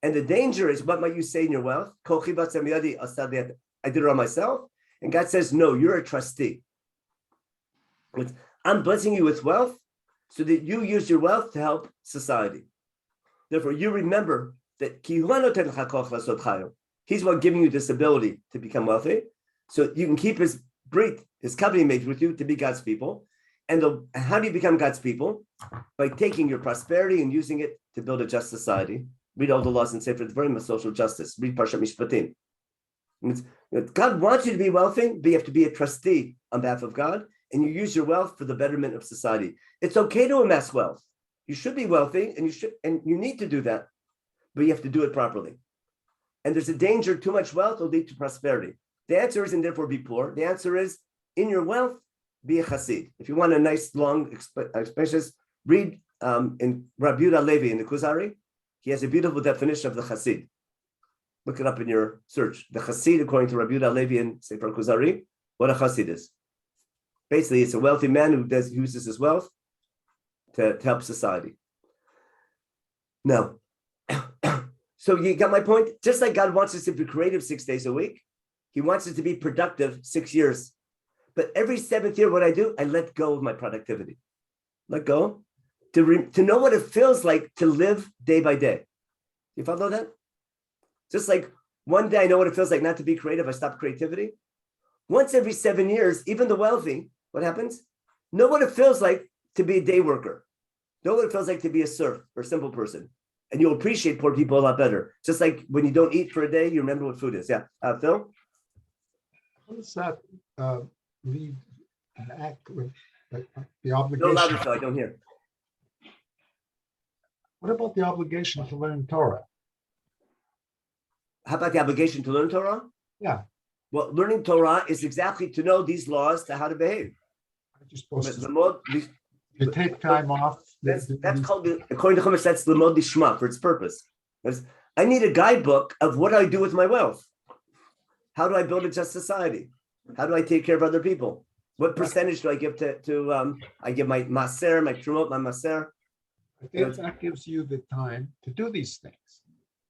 And the danger is, what might you say in your wealth? I did it on myself. And God says, no, you're a trustee. I'm blessing you with wealth so that you use your wealth to help society. Therefore, you remember that he's one giving you this ability to become wealthy. So you can keep his brit, his covenant made with you to be God's people. And how do you become God's people? By taking your prosperity and using it to build a just society. Read all the laws and Sefer Dvarim of social justice. Read Parshat Mishpatim. God wants you to be wealthy, but you have to be a trustee on behalf of God, and you use your wealth for the betterment of society. It's okay to amass wealth. You should be wealthy, and you need to do that, but you have to do it properly. And there's a danger: too much wealth will lead to prosperity. The answer isn't therefore be poor. The answer is, in your wealth, be a chassid. If you want a nice, long, expressions, read in Rabbi Levi in the Kuzari. He has a beautiful definition of the chassid. Look it up in your search. The chassid, according to Rabbi Levi in Sefer Kuzari, what a chassid is. Basically, it's a wealthy man who uses his wealth to help society. Now, so you got my point? Just like God wants us to be creative 6 days a week, he wants us to be productive 6 years. But every 7th year, what I do, I let go of my productivity. Let go. To know what it feels like to live day by day. You follow that? Just like one day I know what it feels like not to be creative, I stop creativity. Once every 7 years, even the wealthy, what happens? Know what it feels like to be a day worker. Know what it feels like to be a serf or a simple person. And you'll appreciate poor people a lot better. Just like when you don't eat for a day, you remember what food is. Yeah. Phil? How does that lead an act with the No obligation? louder, Phil, I don't hear. What about the obligation to learn Torah? How about the obligation to learn Torah? Yeah. Well, learning Torah is exactly to know these laws to how to behave. Aren't you supposed to Lemod, you take time off? that's called, according to Chumash, that's Lemod Lishma, for its purpose. I need a guidebook of what do I do with my wealth. How do I build a just society? How do I take care of other people? What percentage do I give to I give my maser, my trumot, my maser. I think that gives you the time to do these things.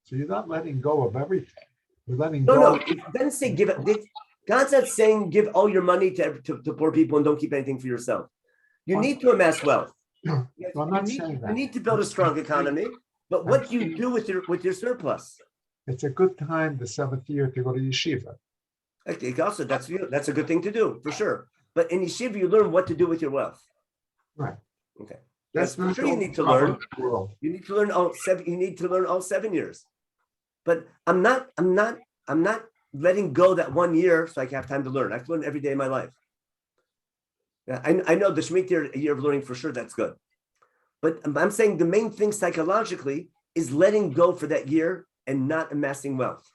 So you're not letting go of everything. You're letting go. No, it doesn't say give it. God's not saying give all your money to poor people and don't keep anything for yourself. You need to amass wealth. No, I'm not saying that. You need to build a strong economy, but what do you do with your surplus? It's a good time, the 7th year, to go to yeshiva. Okay, also, that's a good thing to do, for sure. But in yeshiva, you learn what to do with your wealth. Right. Okay. That's For not sure the you need to cover learn. of the world. You need to learn all 7. You need to learn all 7 years. But I'm not letting go that 1 year so I can have time to learn. I have to learn every day of my life. Yeah, I know the Shemitah year of learning for sure, that's good. But I'm saying the main thing psychologically is letting go for that year and not amassing wealth.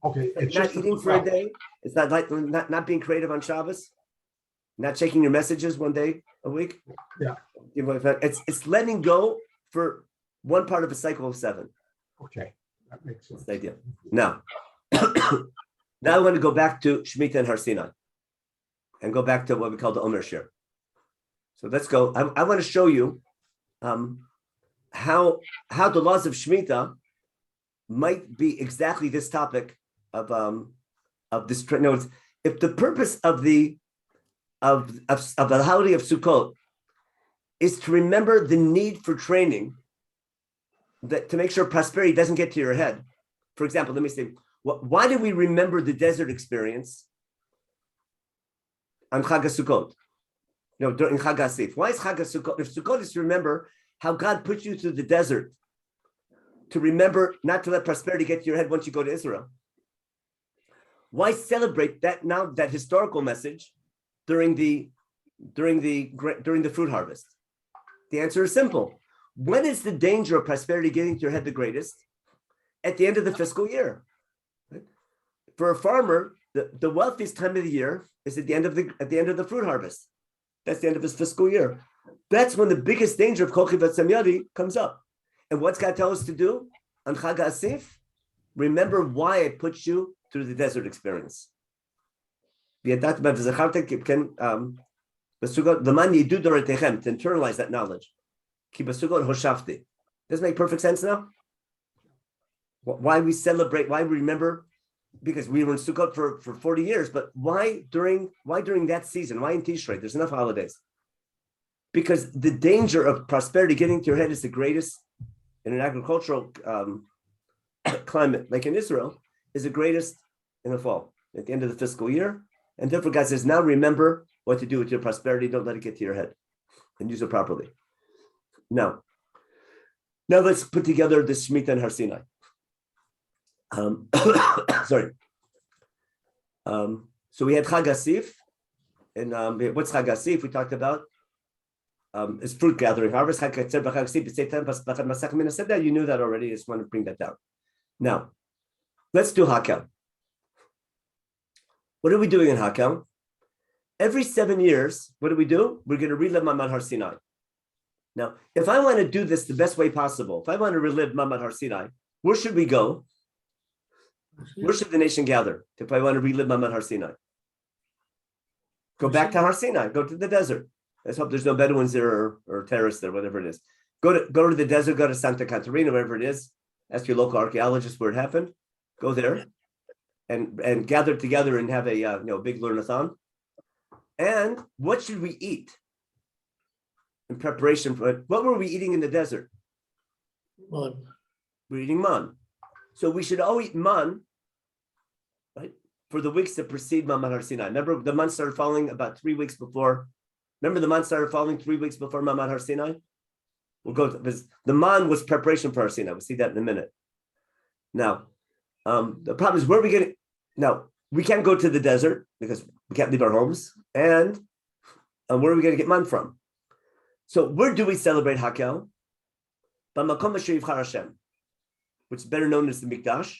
Okay, Like it's not just eating for a day. It's not like not being creative on Shabbos. Not checking your messages 1 day a week. Yeah. It's letting go for one part of a cycle of 7. Okay, that makes sense. That's the idea. Now, now I want to go back to Shemitah and Har Sinai and go back to what we call the Omer Shir. So let's go. I want to show you how the laws of Shemitah might be exactly this topic of this. No, if the purpose of the holiday of Sukkot is to remember the need for training, that to make sure prosperity doesn't get to your head. For example, let me say, why do we remember the desert experience on Chag HaSukkot? No, during Chag HaSif. Why is Chag HaSukkot? If Sukkot is to remember how God put you through the desert, to remember not to let prosperity get to your head once you go to Israel. Why celebrate that historical message during the fruit harvest? The answer is simple. When is the danger of prosperity getting to your head the greatest? At the end of the fiscal year. Right? For a farmer, the wealthiest time of the year is at the end of the fruit harvest. That's the end of his fiscal year. That's when the biggest danger of Kol Chivat Samyadi comes up. And what's God tell us to do on Chag HaSif? Remember why it puts you through the desert experience. To internalize that knowledge. Does it make perfect sense now? Why we celebrate, why we remember, because we were in Sukkot for 40 years, but why during that season? Why in Tishrei? There's enough holidays. Because the danger of prosperity getting to your head is the greatest in an agricultural climate, like in Israel, is the greatest in the fall, at the end of the fiscal year. And therefore, God says, now remember what to do with your prosperity. Don't let it get to your head and use it properly. Now let's put together this Shemitah and Har Sinai. Sorry. So we had Chag HaSif, and what's Chag HaSif? We talked about is fruit gathering, harvest. You knew that already. I just want to bring that down. Now, let's do Hakel. What are we doing in Hakel? Every 7 years, what do? We're going to relive Mamad Har Sinai. Now, if I want to do this the best way possible, if I want to relive Mamad Har Sinai, where should we go? Where should the nation gather if I want to relive Mamad Har Sinai? Go back to Har Sinai. Go to the desert. Let's hope there's no Bedouins there or terrorists there, whatever it is. Go to the desert. Go to Santa Catarina, wherever it is. Ask your local archaeologist where it happened. Go there and gather together and have a big learn-a-thon. And what should we eat in preparation for it? What were we eating in the desert? Man. We're eating man. So we should all eat man, right, for the weeks that precede Mamad Har Sinai. Remember, the man started falling about 3 weeks before. Remember, the man started falling 3 weeks before Mamad Har Sinai. We'll go to this. The man was preparation for Har Sinai. We'll see that in a minute. Now, the problem is where are we getting? Now, we can't go to the desert because we can't leave our homes. And where are we going to get man from? So where do we celebrate Hakel? B'makom asher yivchar Hashem, which is better known as the Mikdash,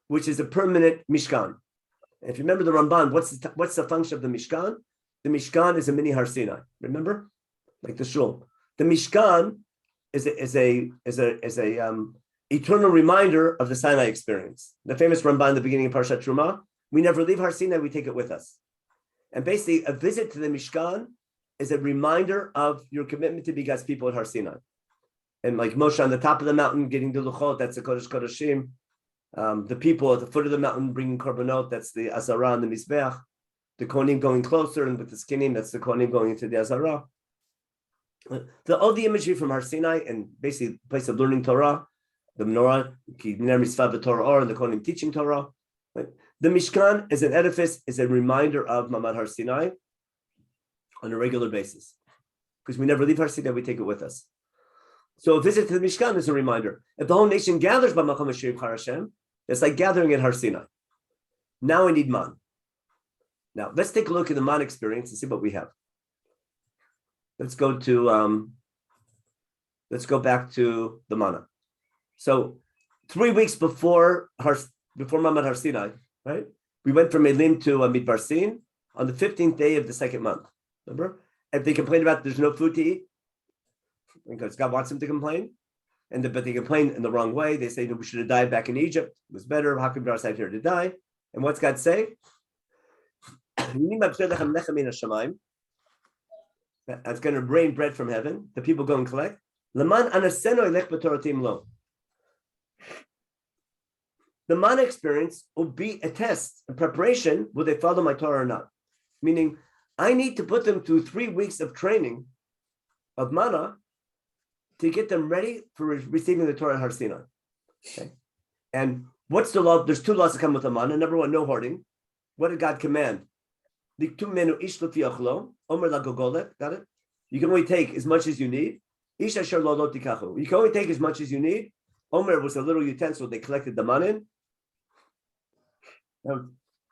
which is a permanent Mishkan. And if you remember the Ramban, what's the function of the Mishkan? The Mishkan is a mini Har Sinai. Remember, like the Shul. The Mishkan is a eternal reminder of the Sinai experience. The famous Ramban in the beginning of Parshat Truma. We never leave Har Sinai; we take it with us. And basically, a visit to the Mishkan is a reminder of your commitment to be God's people at Har Sinai. And like Moshe on the top of the mountain getting the Luchot, that's the Kodesh Kodeshim. The people at the foot of the mountain bringing Korbanot, that's the Azara and the Mizbeach. The Kohanim going closer, and with the Skinim, that's the Kohanim going into the Azara. All the imagery from Har Sinai and basically the place of learning Torah the menorah, and the Kohanim teaching Torah. Right? The Mishkan is an edifice, is a reminder of Mamad Har Sinai on a regular basis. Because we never leave Har Sinai, we take it with us. So a visit to the Mishkan is a reminder. If the whole nation gathers by Makom Hashem Har Hashem, it's like gathering at Har Sinai. Now we need man. Now let's take a look at the man experience and see what we have. Let's go back to the manna. So 3 weeks before Mamad Har Sinai, right? We went from Elim to Midbar Sin on the 15th day of the second month. Remember? If they complain about there's no food to eat, because God wants them to complain, but they complain in the wrong way. They say we should have died back in Egypt. It was better. How come we are sat here to die? And what's God say? It's going to rain bread from heaven. The people go and collect. The manna experience will be a test, a preparation. Will they follow my Torah or not? Meaning, I need to put them through 3 weeks of training of manna to get them ready for receiving the Torah at Har Sinai. Okay. And what's the law? There's 2 laws that come with the manna. Number 1, no hoarding. What did God command? Got it? You can only take as much as you need. You can only take as much as you need. Omer was a little utensil they collected the manna in. Now,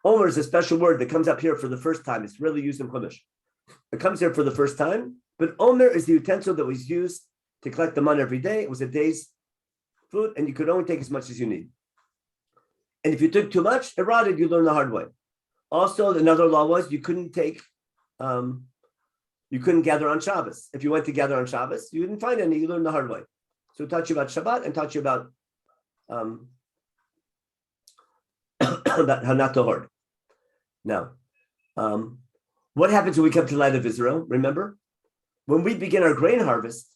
Omer is a special word that comes up here for the first time. It's really used in Chumash. It comes here for the first time, but Omer is the utensil that was used to collect the manna every day. It was a day's food, and you could only take as much as you need. And if you took too much, it rotted. You learned the hard way. Also, another law was you couldn't gather on Shabbos. If you went to gather on Shabbos, you didn't find any. You learned the hard way. So it taught you about Shabbat and taught you about how not to hoard. Now, what happens when we come to the land of Israel? Remember, when we begin our grain harvest,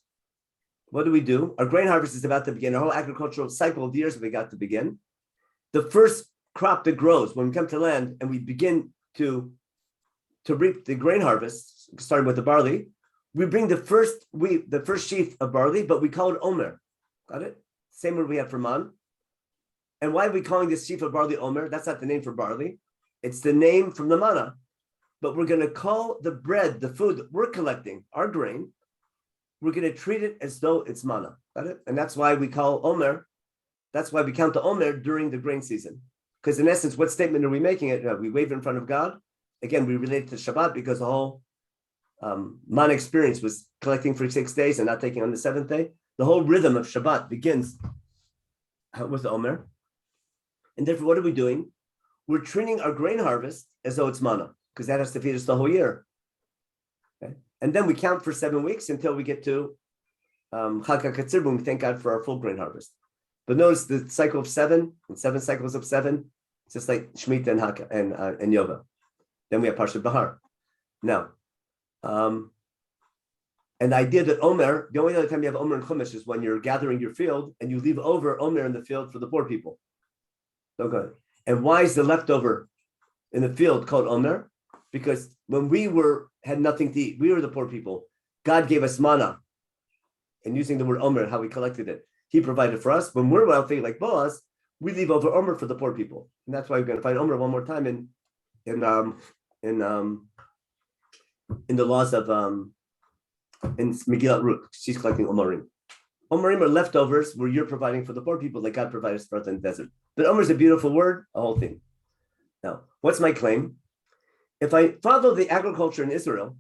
what do? Our grain harvest is about to begin. Our whole agricultural cycle of years we got to begin. The first crop that grows when we come to land and we begin to reap the grain harvest, starting with the barley, we bring the first sheaf of barley, but we call it Omer. Got it? Same word we have for man. And why are we calling this sheaf of barley Omer? That's not the name for barley. It's the name from the manna. But we're going to call the bread, the food that we're collecting, our grain, we're going to treat it as though it's manna. Got it? And that's why we call Omer. That's why we count the Omer during the grain season. Because in essence, what statement are we making it? We wave in front of God. Again, we relate to Shabbat because the whole manna experience was collecting for 6 days and not taking on the 7th day. The whole rhythm of Shabbat begins with the Omer. And therefore, what are we doing? We're treating our grain harvest as though it's manna, because that has to feed us the whole year. Okay? And then we count for 7 weeks until we get to Chag HaKatzir, when we thank God for our full grain harvest. But notice the cycle of 7 and 7 cycles of 7, it's just like Shemitah and Haka and Yova. Then we have Parshat Bahar. Now, and the idea that Omer, the only other time you have Omer in Chumash is when you're gathering your field and you leave over Omer in the field for the poor people. Okay. And why is the leftover in the field called Omer? Because when we had nothing to eat, we were the poor people. God gave us manna. And using the word Omer, how we collected it, He provided for us. When we're wealthy, like Boaz, we leave over Omer for the poor people. And that's why we're going to find Omer one more time in the laws of in Megillat Ruth. She's collecting Omerim. Omerim are leftovers where you're providing for the poor people, like God provided for us in the desert. But Omer is a beautiful word, a whole thing. Now, what's my claim? If I follow the agriculture in Israel,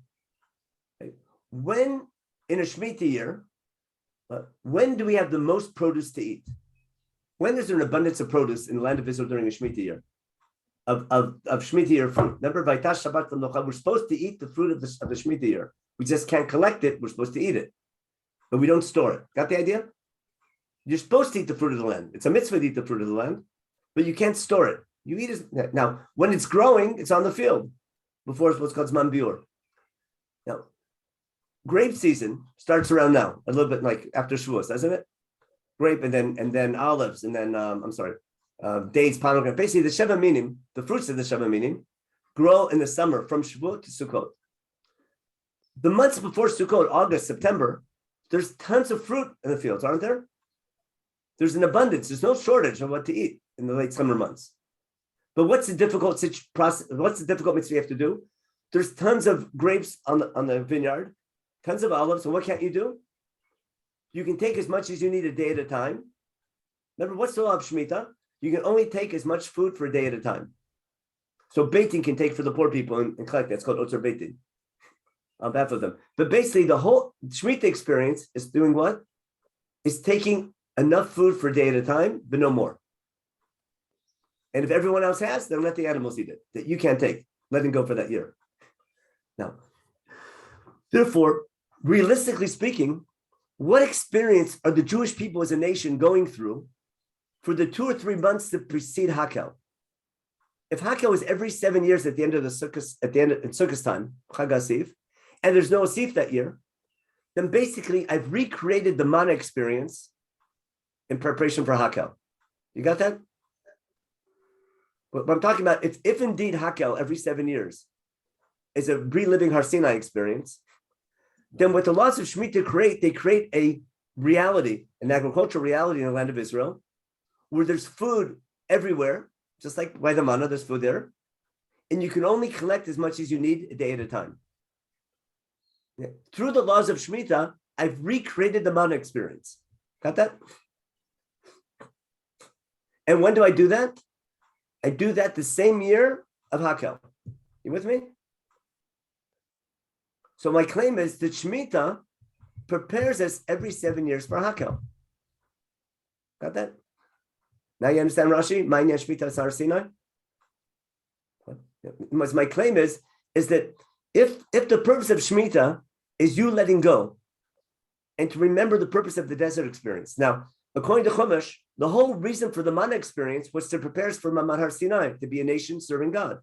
okay, when in a Shemitah year, when do we have the most produce to eat? When is there an abundance of produce in the land of Israel during a Shemitah year? Of Shemitah year fruit. Remember, Vaitash Shabbat L'Nocha, we're supposed to eat the fruit of the Shemitah year. We just can't collect it. We're supposed to eat it. But we don't store it. Got the idea? You're supposed to eat the fruit of the land. It's a mitzvah to eat the fruit of the land, but you can't store it. You eat it. Now, when it's growing, it's on the field before it's what's called Zman Biur. Now, grape season starts around now, a little bit like after Shavuos, doesn't it? Grape and then olives and then dates, pomegranate. Basically, the Sheva Minim, the fruits of the Sheva Minim, grow in the summer from Shavuot to Sukkot. The months before Sukkot, August, September, there's tons of fruit in the fields, aren't there? There's an abundance. There's no shortage of what to eat in the late summer months. But what's the difficult process? What's the difficult mitzvah you have to do? There's tons of grapes on the vineyard, tons of olives. So what can't you do? You can take as much as you need a day at a time. Remember, what's the law of Shemitah? You can only take as much food for a day at a time. So baiting can take for the poor people and collect. That's called Otzer baiting on behalf of them. But basically, the whole Shemitah experience is doing what? Is taking enough food for a day at a time, but no more. And if everyone else has, then let the animals eat it. That you can't take. Let them go for that year. Now, therefore, realistically speaking, what experience are the Jewish people as a nation going through for the 2 or 3 months that precede Hakel? If Hakel is every 7 years at the end of the Sukkot, in Sukkot time, Chag Asif, and there's no Asif that year, then basically I've recreated the manna experience in preparation for Hakel. You got that? What I'm talking about, if indeed Hakel every 7 years is a reliving Har Sinai experience, then what the laws of Shemitah create, they create a reality, an agricultural reality in the land of Israel, where there's food everywhere, just like by the manna, there's food there, and you can only collect as much as you need a day at a time. Through the laws of Shemitah, I've recreated the manna experience. Got that? And when do I do that? I do that the same year of Hakel. You with me? So my claim is that Shemitah prepares us every 7 years for Hakel. Got that? Now you understand Rashi? Ma'inyan Shemitah Har Sinai. My claim is that if the purpose of Shemitah is you letting go and to remember the purpose of the desert experience. Now, according to Chumash, the whole reason for the manna experience was to prepare us for Mamad Har Sinai, to be a nation serving God.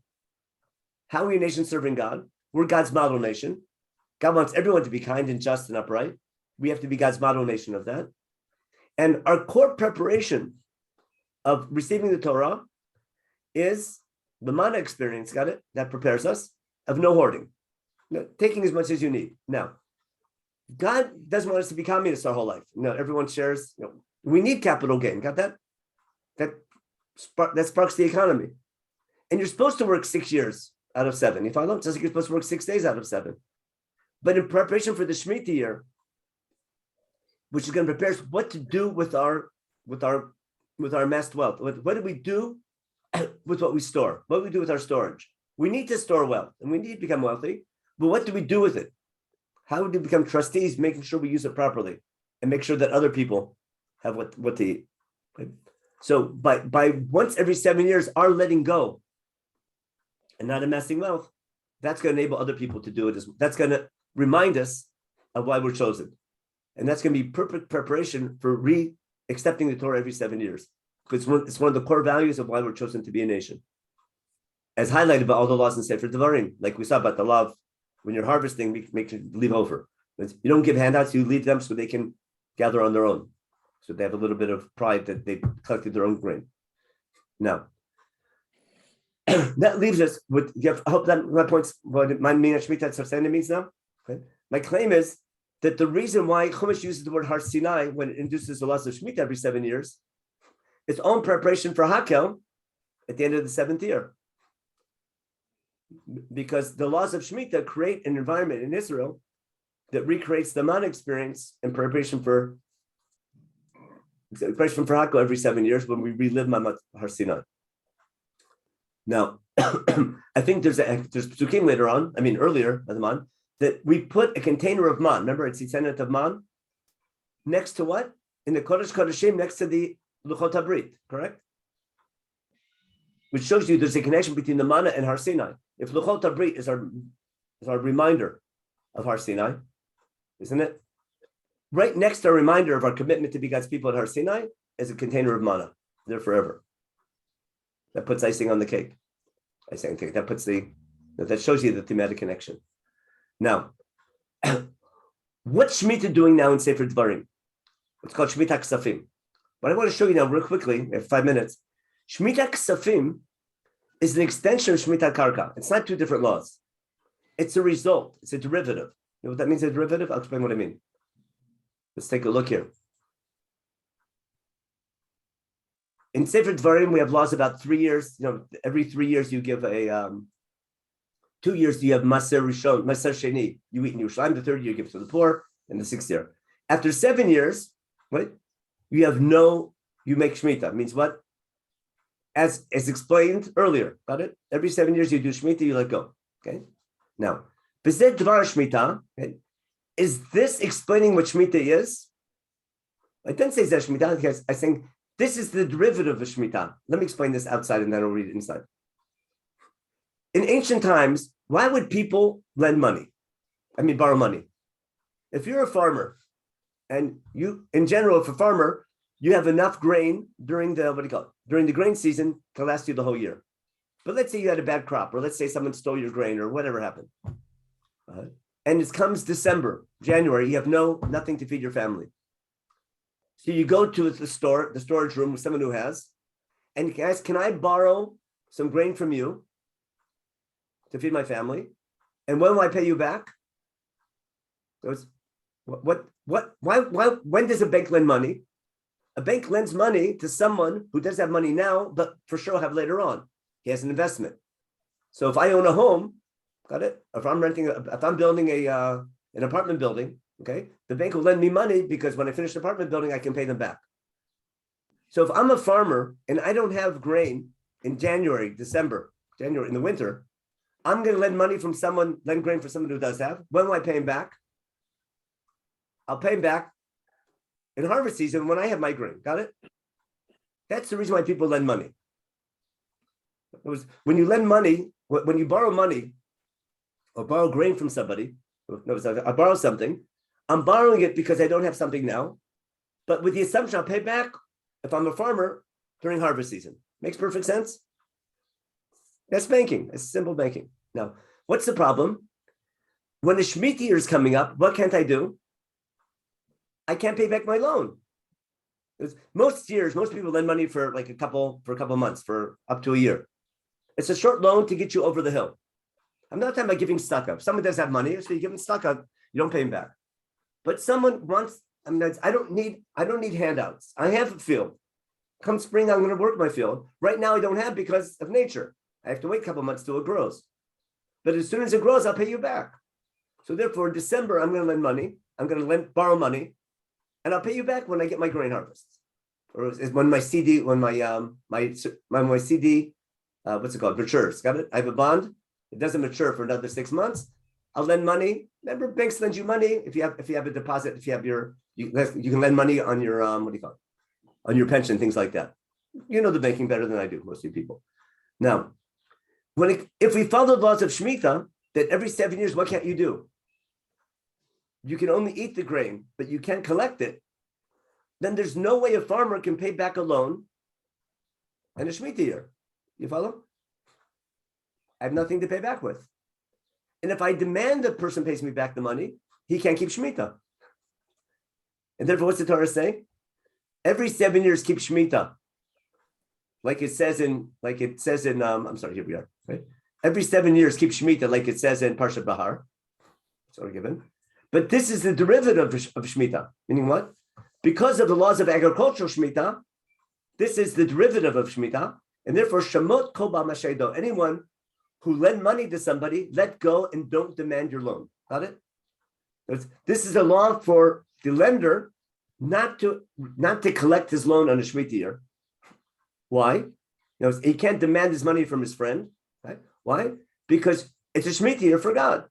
How are we a nation serving God? We're God's model nation. God wants everyone to be kind and just and upright. We have to be God's model nation of that. And our core preparation of receiving the Torah is the manna experience, got it? That prepares us of no hoarding, taking as much as you need. Now, God doesn't want us to be communists our whole life. Everyone shares. We need capital gain. Got that? That sparks the economy. And you're supposed to work 6 years out of 7. You follow? Just like you're supposed to work 6 days out of 7. But in preparation for the Shemitah year, which is going to prepare us what to do with our amassed wealth. What do we do with what we store? What do we do with our storage? We need to store wealth and we need to become wealthy, but what do we do with it? How do we become trustees, making sure we use it properly and make sure that other people have what to eat? Right? So by once every 7 years, our letting go and not amassing wealth, that's going to enable other people to do it. That's going to remind us of why we're chosen. And that's going to be perfect preparation for accepting the Torah every 7 years. Because it's one of the core values of why we're chosen to be a nation. As highlighted by all the laws in Sefer Devarim, like we saw about the law of when you're harvesting, make sure you leave over. You don't give handouts, you leave them so they can gather on their own. So they have a little bit of pride that they collected their own grain. Now, that leaves us with, I hope that my points, what my Menachem Shemitah means now. Okay. My claim is that the reason why Chumash uses the word Har Sinai when it induces the laws of Shemitah every 7 years, it's all in preparation for Hakel at the end of the 7th year. Because the laws of Shemitah create an environment in Israel that recreates the manna experience in preparation for Hakel every 7 years when we relive Mamad Har Sinai. Now, I think there's Psukim later on, earlier, that we put a container of man. Remember, it's Yitzenet of man next to what? In the Kodesh Kodeshim, next to the Luchot HaBrit, correct? Which shows you there's a connection between the manna and Har Sinai. If Luchot HaBrit is our reminder of Har Sinai, isn't it? Right next to a reminder of our commitment to be God's people at Har Sinai is a container of manna, there forever. That puts icing on the cake. That shows you the thematic connection. Now, what's Shemitah doing now in Sefer Dvarim? It's called Shemitah Ksafim. But I want to show you now real quickly, we have 5 minutes. Shemitah Ksafim is an extension of Shemitah Karka. It's not 2 different laws. It's a result. It's a derivative. You know what that means, a derivative? I'll explain what I mean. Let's take a look here. In Sefer Dvarim, we have laws about 3 years. Every 3 years you give a 2 years you have Maser Rishon, Maser Sheni. You eat in Yerushalayim. The 3rd year you give to the poor, and the 6th year. After 7 years, right? You make Shemitah. Means what? As explained earlier, got it? Every 7 years you do Shemitah, you let go. Okay. Now, B'zeh Dvar Shemitah. Okay? Is this explaining what Shemitah is? I didn't say Zeh Shemitah because I'm saying this is the derivative of Shemitah. Let me explain this outside and then I'll read it inside. In ancient times, why would people lend money? Borrow money. If you're a farmer and in general, if a farmer, you have enough grain during the grain season to last you the whole year. But let's say you had a bad crop, or let's say someone stole your grain or whatever happened. And it comes December, January, you have nothing to feed your family. So you go to the storage room with someone who has, and you ask, can I borrow some grain from you to feed my family? And when will I pay you back? When does a bank lend money? A bank lends money to someone who does have money now, but for sure will have later on. He has an investment. So if I own a home, got it? If I'm building an apartment building, okay, the bank will lend me money because when I finish the apartment building, I can pay them back. So if I'm a farmer and I don't have grain in January, in the winter, I'm going to lend grain for someone who does have. When will I pay him back? I'll pay him back in harvest season when I have my grain. Got it? That's the reason why people lend money. When you lend money, when you borrow money or borrow grain from somebody, I borrow something, I'm borrowing it because I don't have something now, but with the assumption I'll pay back if I'm a farmer during harvest season. Makes perfect sense? That's banking. It's simple banking. Now, what's the problem? When the Shemitah year is coming up, what can't I do? I can't pay back my loan. Most people lend money for a couple months, for up to a year. It's a short loan to get you over the hill. I'm not talking about giving stock up. Someone does have money, so you give them stock up, you don't pay him back. But someone wants, I don't need handouts. I have a field. Come spring, I'm going to work my field. Right now, I don't have because of nature. I have to wait a couple months till it grows. But as soon as it grows, I'll pay you back. So therefore, in December, I'm going to lend money. I'm going to borrow money, and I'll pay you back when I get my grain harvest, or when my CD, my CD, what's it called, matures. Got it? I have a bond. It doesn't mature for another 6 months. I'll lend money. Remember, banks lend you money if you have a deposit. If you have you can lend money on your on your pension, things like that. You know the banking better than I do, most of you people. Now, if we follow the laws of Shemitah, that every 7 years, what can't you do? You can only eat the grain, but you can't collect it. Then there's no way a farmer can pay back a loan in a Shemitah year. You follow? I have nothing to pay back with. And if I demand the person pays me back the money, he can't keep Shemitah. And therefore, what's the Torah saying? Every 7 years, keep Shemitah. Like it says in, here we are, right? Every 7 years, keep Shemitah, like it says in Parshat Bahar. It's already given. But this is the derivative of Shemitah. Meaning what? Because of the laws of agricultural Shemitah, this is the derivative of Shemitah. And therefore, Shamot Kol Ba Mashaydo, anyone who lend money to somebody, let go and don't demand your loan. Got it? This is a law for the lender not to collect his loan on a Shemitah year. Why? He can't demand his money from his friend. Right? Why? Because it's a Shemitah year for God.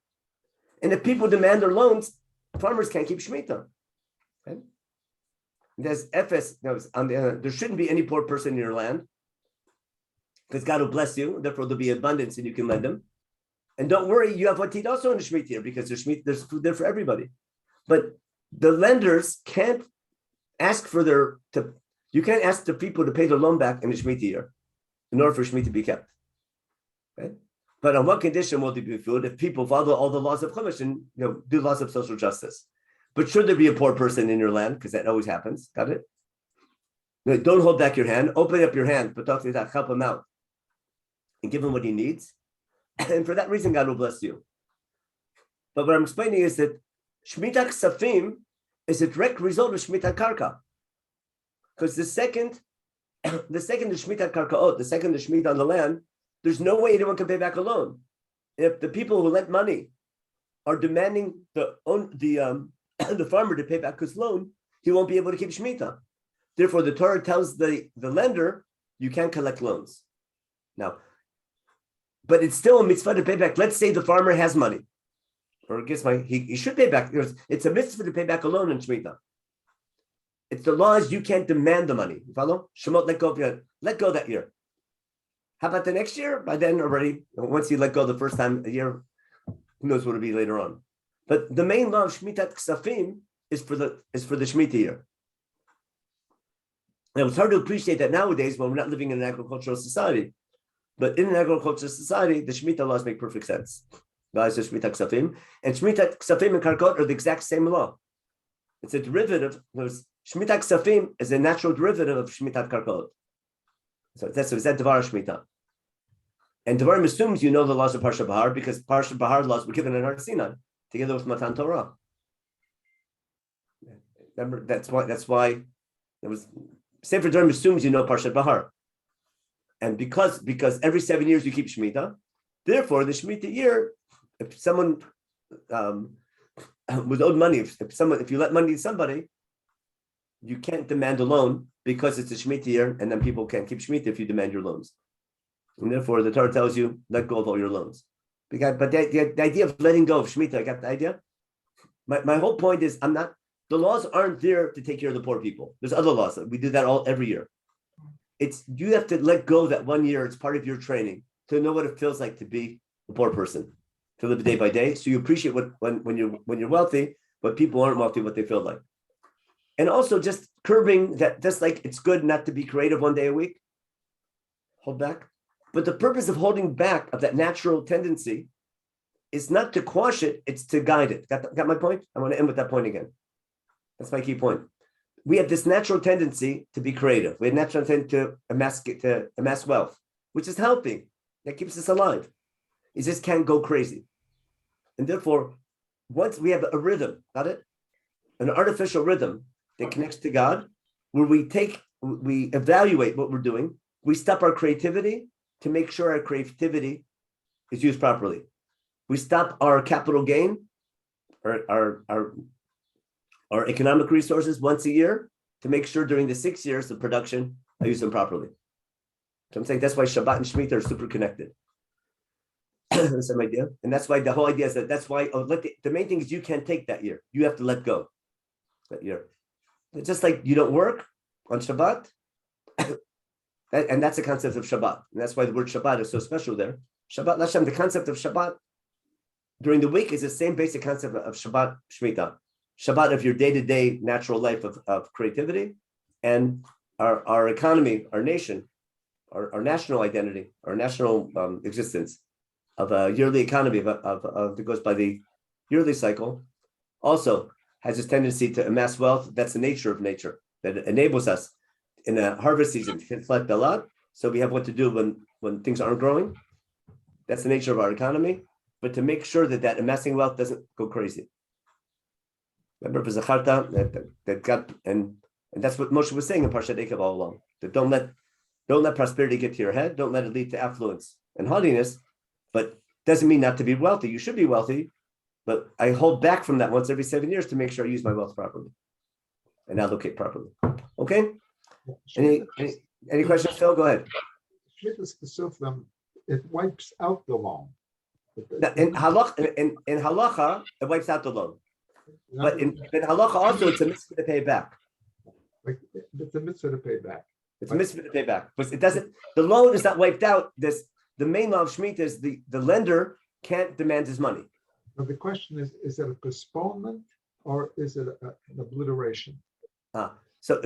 And if people demand their loans, farmers can't keep Shemitah. Okay? There's FS. There shouldn't be any poor person in your land, because God will bless you. Therefore, there'll be abundance, and you can lend them. And don't worry, you have what to eat also in the Shemitah year, because there's food there for everybody. But the lenders can't ask you can't ask the people to pay the loan back in the Shemitah year in order for Shemitah to be kept. Okay? But on what condition will there be food? If people follow all the laws of Chumash and do laws of social justice. But should there be a poor person in your land, because that always happens, got it? Don't hold back your hand. Open up your hand, but help him out and give him what he needs. And for that reason, God will bless you. But what I'm explaining is that Shemitah Ksafim is a direct result of Shemitah Karka. Because the second The second the Shemitah Karkaot, the second the Shemitah on the land, there's no way anyone can pay back a loan. If the people who lent money are demanding the farmer to pay back his loan, he won't be able to keep Shemitah. Therefore, the Torah tells the lender, you can't collect loans. Now, but it's still a mitzvah to pay back. Let's say the farmer has money, or gets money, he should pay back. It's a mitzvah to pay back a loan in Shemitah. It's the law is you can't demand the money. You follow? Shemot, let go that year. How about the next year? By then already, once you let go the first time a year, who knows what it'll be later on. But the main law of Shmitat Ksafim is for the Shemitah year. Now it's hard to appreciate that nowadays when we're not living in an agricultural society. But in an agricultural society, the Shemitah laws make perfect sense. Guys, there's Shmitat Ksafim. And Shmitat Ksafim and Karkot are the exact same law. It's a derivative. Shmitat Ksafim is a natural derivative of Shmitat Karkot. So that's that Devar Shemitah. And Devarim assumes you know the laws of Parsha Bahar because Parsha Bahar laws were given in Har Sinai together with Matan Torah. Remember, that's why there was Sefer Devarim assumes you know Parsha Bahar. And because every 7 years you keep Shemitah, therefore the Shemitah year, if someone was owed money, if you let money to somebody, you can't demand a loan because it's a Shemitah year, and then people can't keep Shemitah if you demand your loans. And therefore, the Torah tells you, let go of all your loans. But the idea of letting go of Shemitah, I got the idea? My whole point is, the laws aren't there to take care of the poor people. There's other laws. We do that every year. You have to let go that 1 year, it's part of your training, to know what it feels like to be a poor person, to live day by day. So you appreciate when you're wealthy, but people aren't wealthy, what they feel like. And also just curbing that, just like it's good not to be creative 1 day a week, hold back. But the purpose of holding back of that natural tendency is not to quash it, it's to guide it. Got my point? I want to end with that point again. That's my key point. We have this natural tendency to be creative. We have natural tendency to amass wealth, which is healthy. That keeps us alive. It just can't go crazy. And therefore, once we have a rhythm, got it? An artificial rhythm that connects to God, where we evaluate what we're doing, we stop our creativity to make sure our creativity is used properly. We stop our capital gain, our economic resources once a year to make sure during the 6 years of production, I use them properly. So I'm saying that's why Shabbat and Shemitah are super connected. That's my idea. And that's why the whole idea is that's why the main thing is you can't take that year. You have to let go that year. It's just like you don't work on Shabbat. And that's the concept of Shabbat. And that's why the word Shabbat is so special there. Shabbat Lashem, the concept of Shabbat during the week is the same basic concept of Shabbat Shemitah. Shabbat of your day-to-day natural life of creativity, and our economy, our nation, our national identity, our national existence of a yearly economy that goes by the yearly cycle, also has this tendency to amass wealth. That's the nature of nature that enables us in a harvest season to collect a lot. So we have what to do when things aren't growing. That's the nature of our economy. But to make sure that amassing wealth doesn't go crazy. Remember, for Zacharta that got and that's what Moshe was saying in Parshat Eikev all along. That don't let prosperity get to your head. Don't let it lead to affluence and haughtiness. But doesn't mean not to be wealthy. You should be wealthy, but I hold back from that once every 7 years to make sure I use my wealth properly and allocate properly. Okay. Any questions, Phil? Go ahead. It wipes out the loan. In halacha, it wipes out the loan. But in halacha also, it's a mitzvah to pay back. Like, it's a mitzvah to pay back. It's a mitzvah to pay back. But it doesn't. The loan is not wiped out. The main law of Shemitah is the lender can't demand his money. But the question is it a postponement or is it an obliteration? So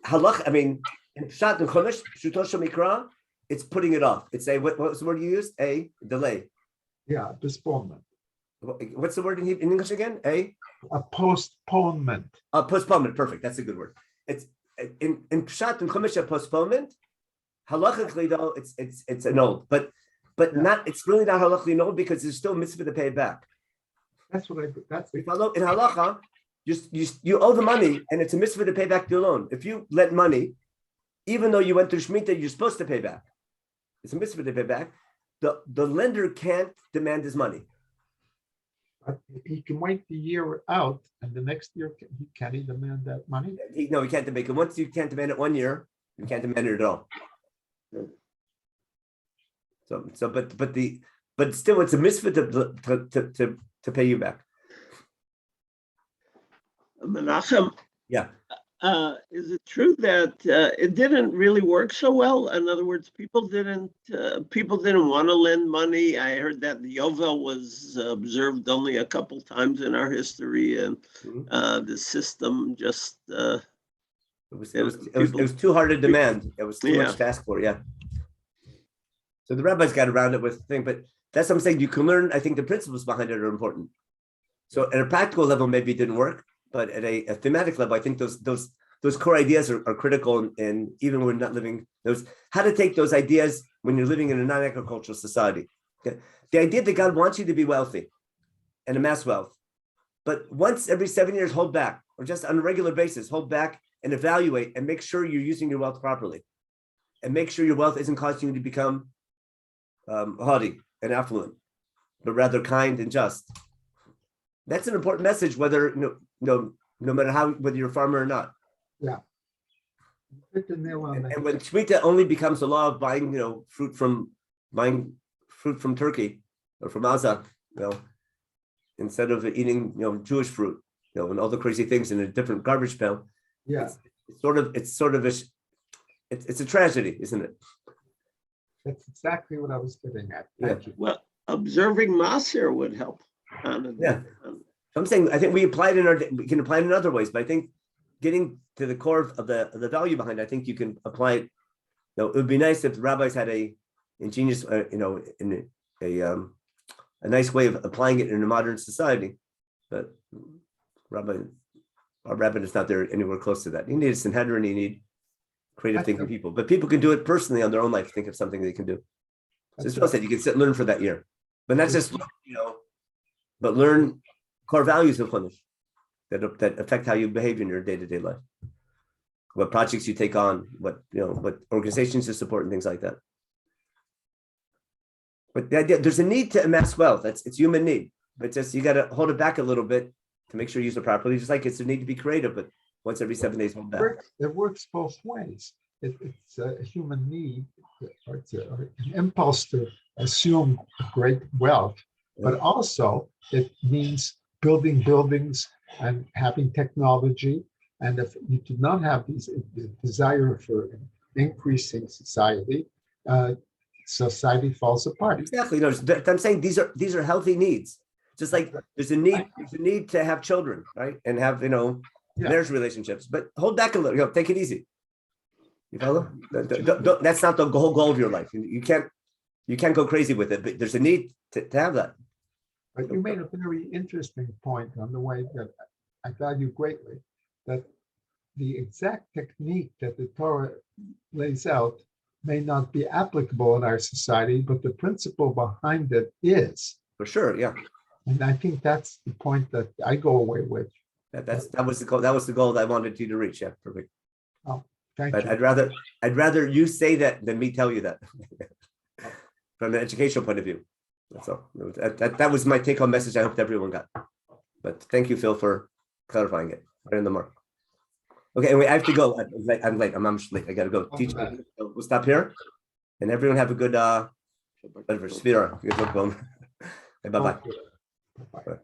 halach. I mean, in Pshat and Chumash, Pshuto Mikra, it's putting it off. It's what was the word you used? A delay. Yeah, postponement. What's the word in English again? A postponement. Postponement. Perfect. That's a good word. It's in Pshat and Chumash, a postponement. Halachically though, it's annulled, but not. It's really not halachically annulled because there's still a mitzvah to pay it back. That's what we follow in halacha. You owe the money, and it's a mitzvah to pay back the loan. If you lent money, even though you went through Shemitah, you're supposed to pay back. It's a mitzvah to pay back. The lender can't demand his money. But he can wait the year out, and the next year, can he demand that money? He can't demand it. Once you can't demand it 1 year, you can't demand it at all. But still, it's a mitzvah to pay you back. Menachem, Yeah. is it true that it didn't really work so well? In other words, people didn't want to lend money. I heard that the Yovel was observed only a couple times in our history, and the system just It was too hard to demand. It was too much to ask for. Yeah. So the rabbis got around it with the thing, but that's what I'm saying. You can learn. I think the principles behind it are important. So at a practical level, maybe it didn't work, but at a thematic level, I think those core ideas are critical. And even when we're not living those, how to take those ideas when you're living in a non-agricultural society. Okay? The idea that God wants you to be wealthy and amass wealth, but once every 7 years, hold back, or just on a regular basis, hold back and evaluate and make sure you're using your wealth properly, and make sure your wealth isn't causing you to become haughty and affluent, but rather kind and just. That's an important message, whether no matter whether you're a farmer or not. Yeah. Hit the nail on the And when Shemitah only becomes a law of buying, fruit from Turkey or from Gaza, instead of eating, Jewish fruit, and all the crazy things in a different garbage pail. Yeah. It's a tragedy, isn't it? That's exactly what I was getting at. Thank you. well, observing Masir would help. Yeah. So I'm saying I think we can apply it in other ways, but I think getting to the core of the value behind it, I think you can apply it. It would be nice if the rabbis had a ingenious, in a nice way of applying it in a modern society, but our rabbi is not there anywhere close to that. You need a Sanhedrin, you need creative thinking people, but people can do it personally on their own life. Think of something they can do. So as Phil said, you can sit and learn for that year, but not just but learn core values of Chumash that affect how you behave in your day-to-day life. What projects you take on, what organizations you support, and things like that. But the idea, there's a need to amass wealth. It's human need, but just you got to hold it back a little bit to make sure you use it properly. Just like it's a need to be creative, but once every 7 days, hold back. It works both ways. It's a human need, or it's an impulse to assume great wealth, but also it means building buildings and having technology. And if you do not have the desire for increasing society, society falls apart. Exactly. No, I'm saying these are healthy needs. Just like there's a need to have children, right, and have marriage relationships, but hold back a little. Take it easy. You follow? That's not the whole goal of your life. You can't go crazy with it, but there's a need to have that. But you made a very interesting point on the way that I value greatly, that the exact technique that the Torah lays out may not be applicable in our society, but the principle behind it is. For sure, yeah. And I think that's the point that I go away with. That was the goal. That was the goal that I wanted you to reach. Yeah, perfect. Oh, thank but you. I'd rather you say that than me tell you that from an educational point of view. That's all. That was my take-home message. I hope everyone got. But thank you, Phil, for clarifying it. Right in the mark. Okay, anyway, I have to go. I'm late. I'm late. I gotta go. Teach. We'll stop here, and everyone have a good Spira. Good luck. Bye bye.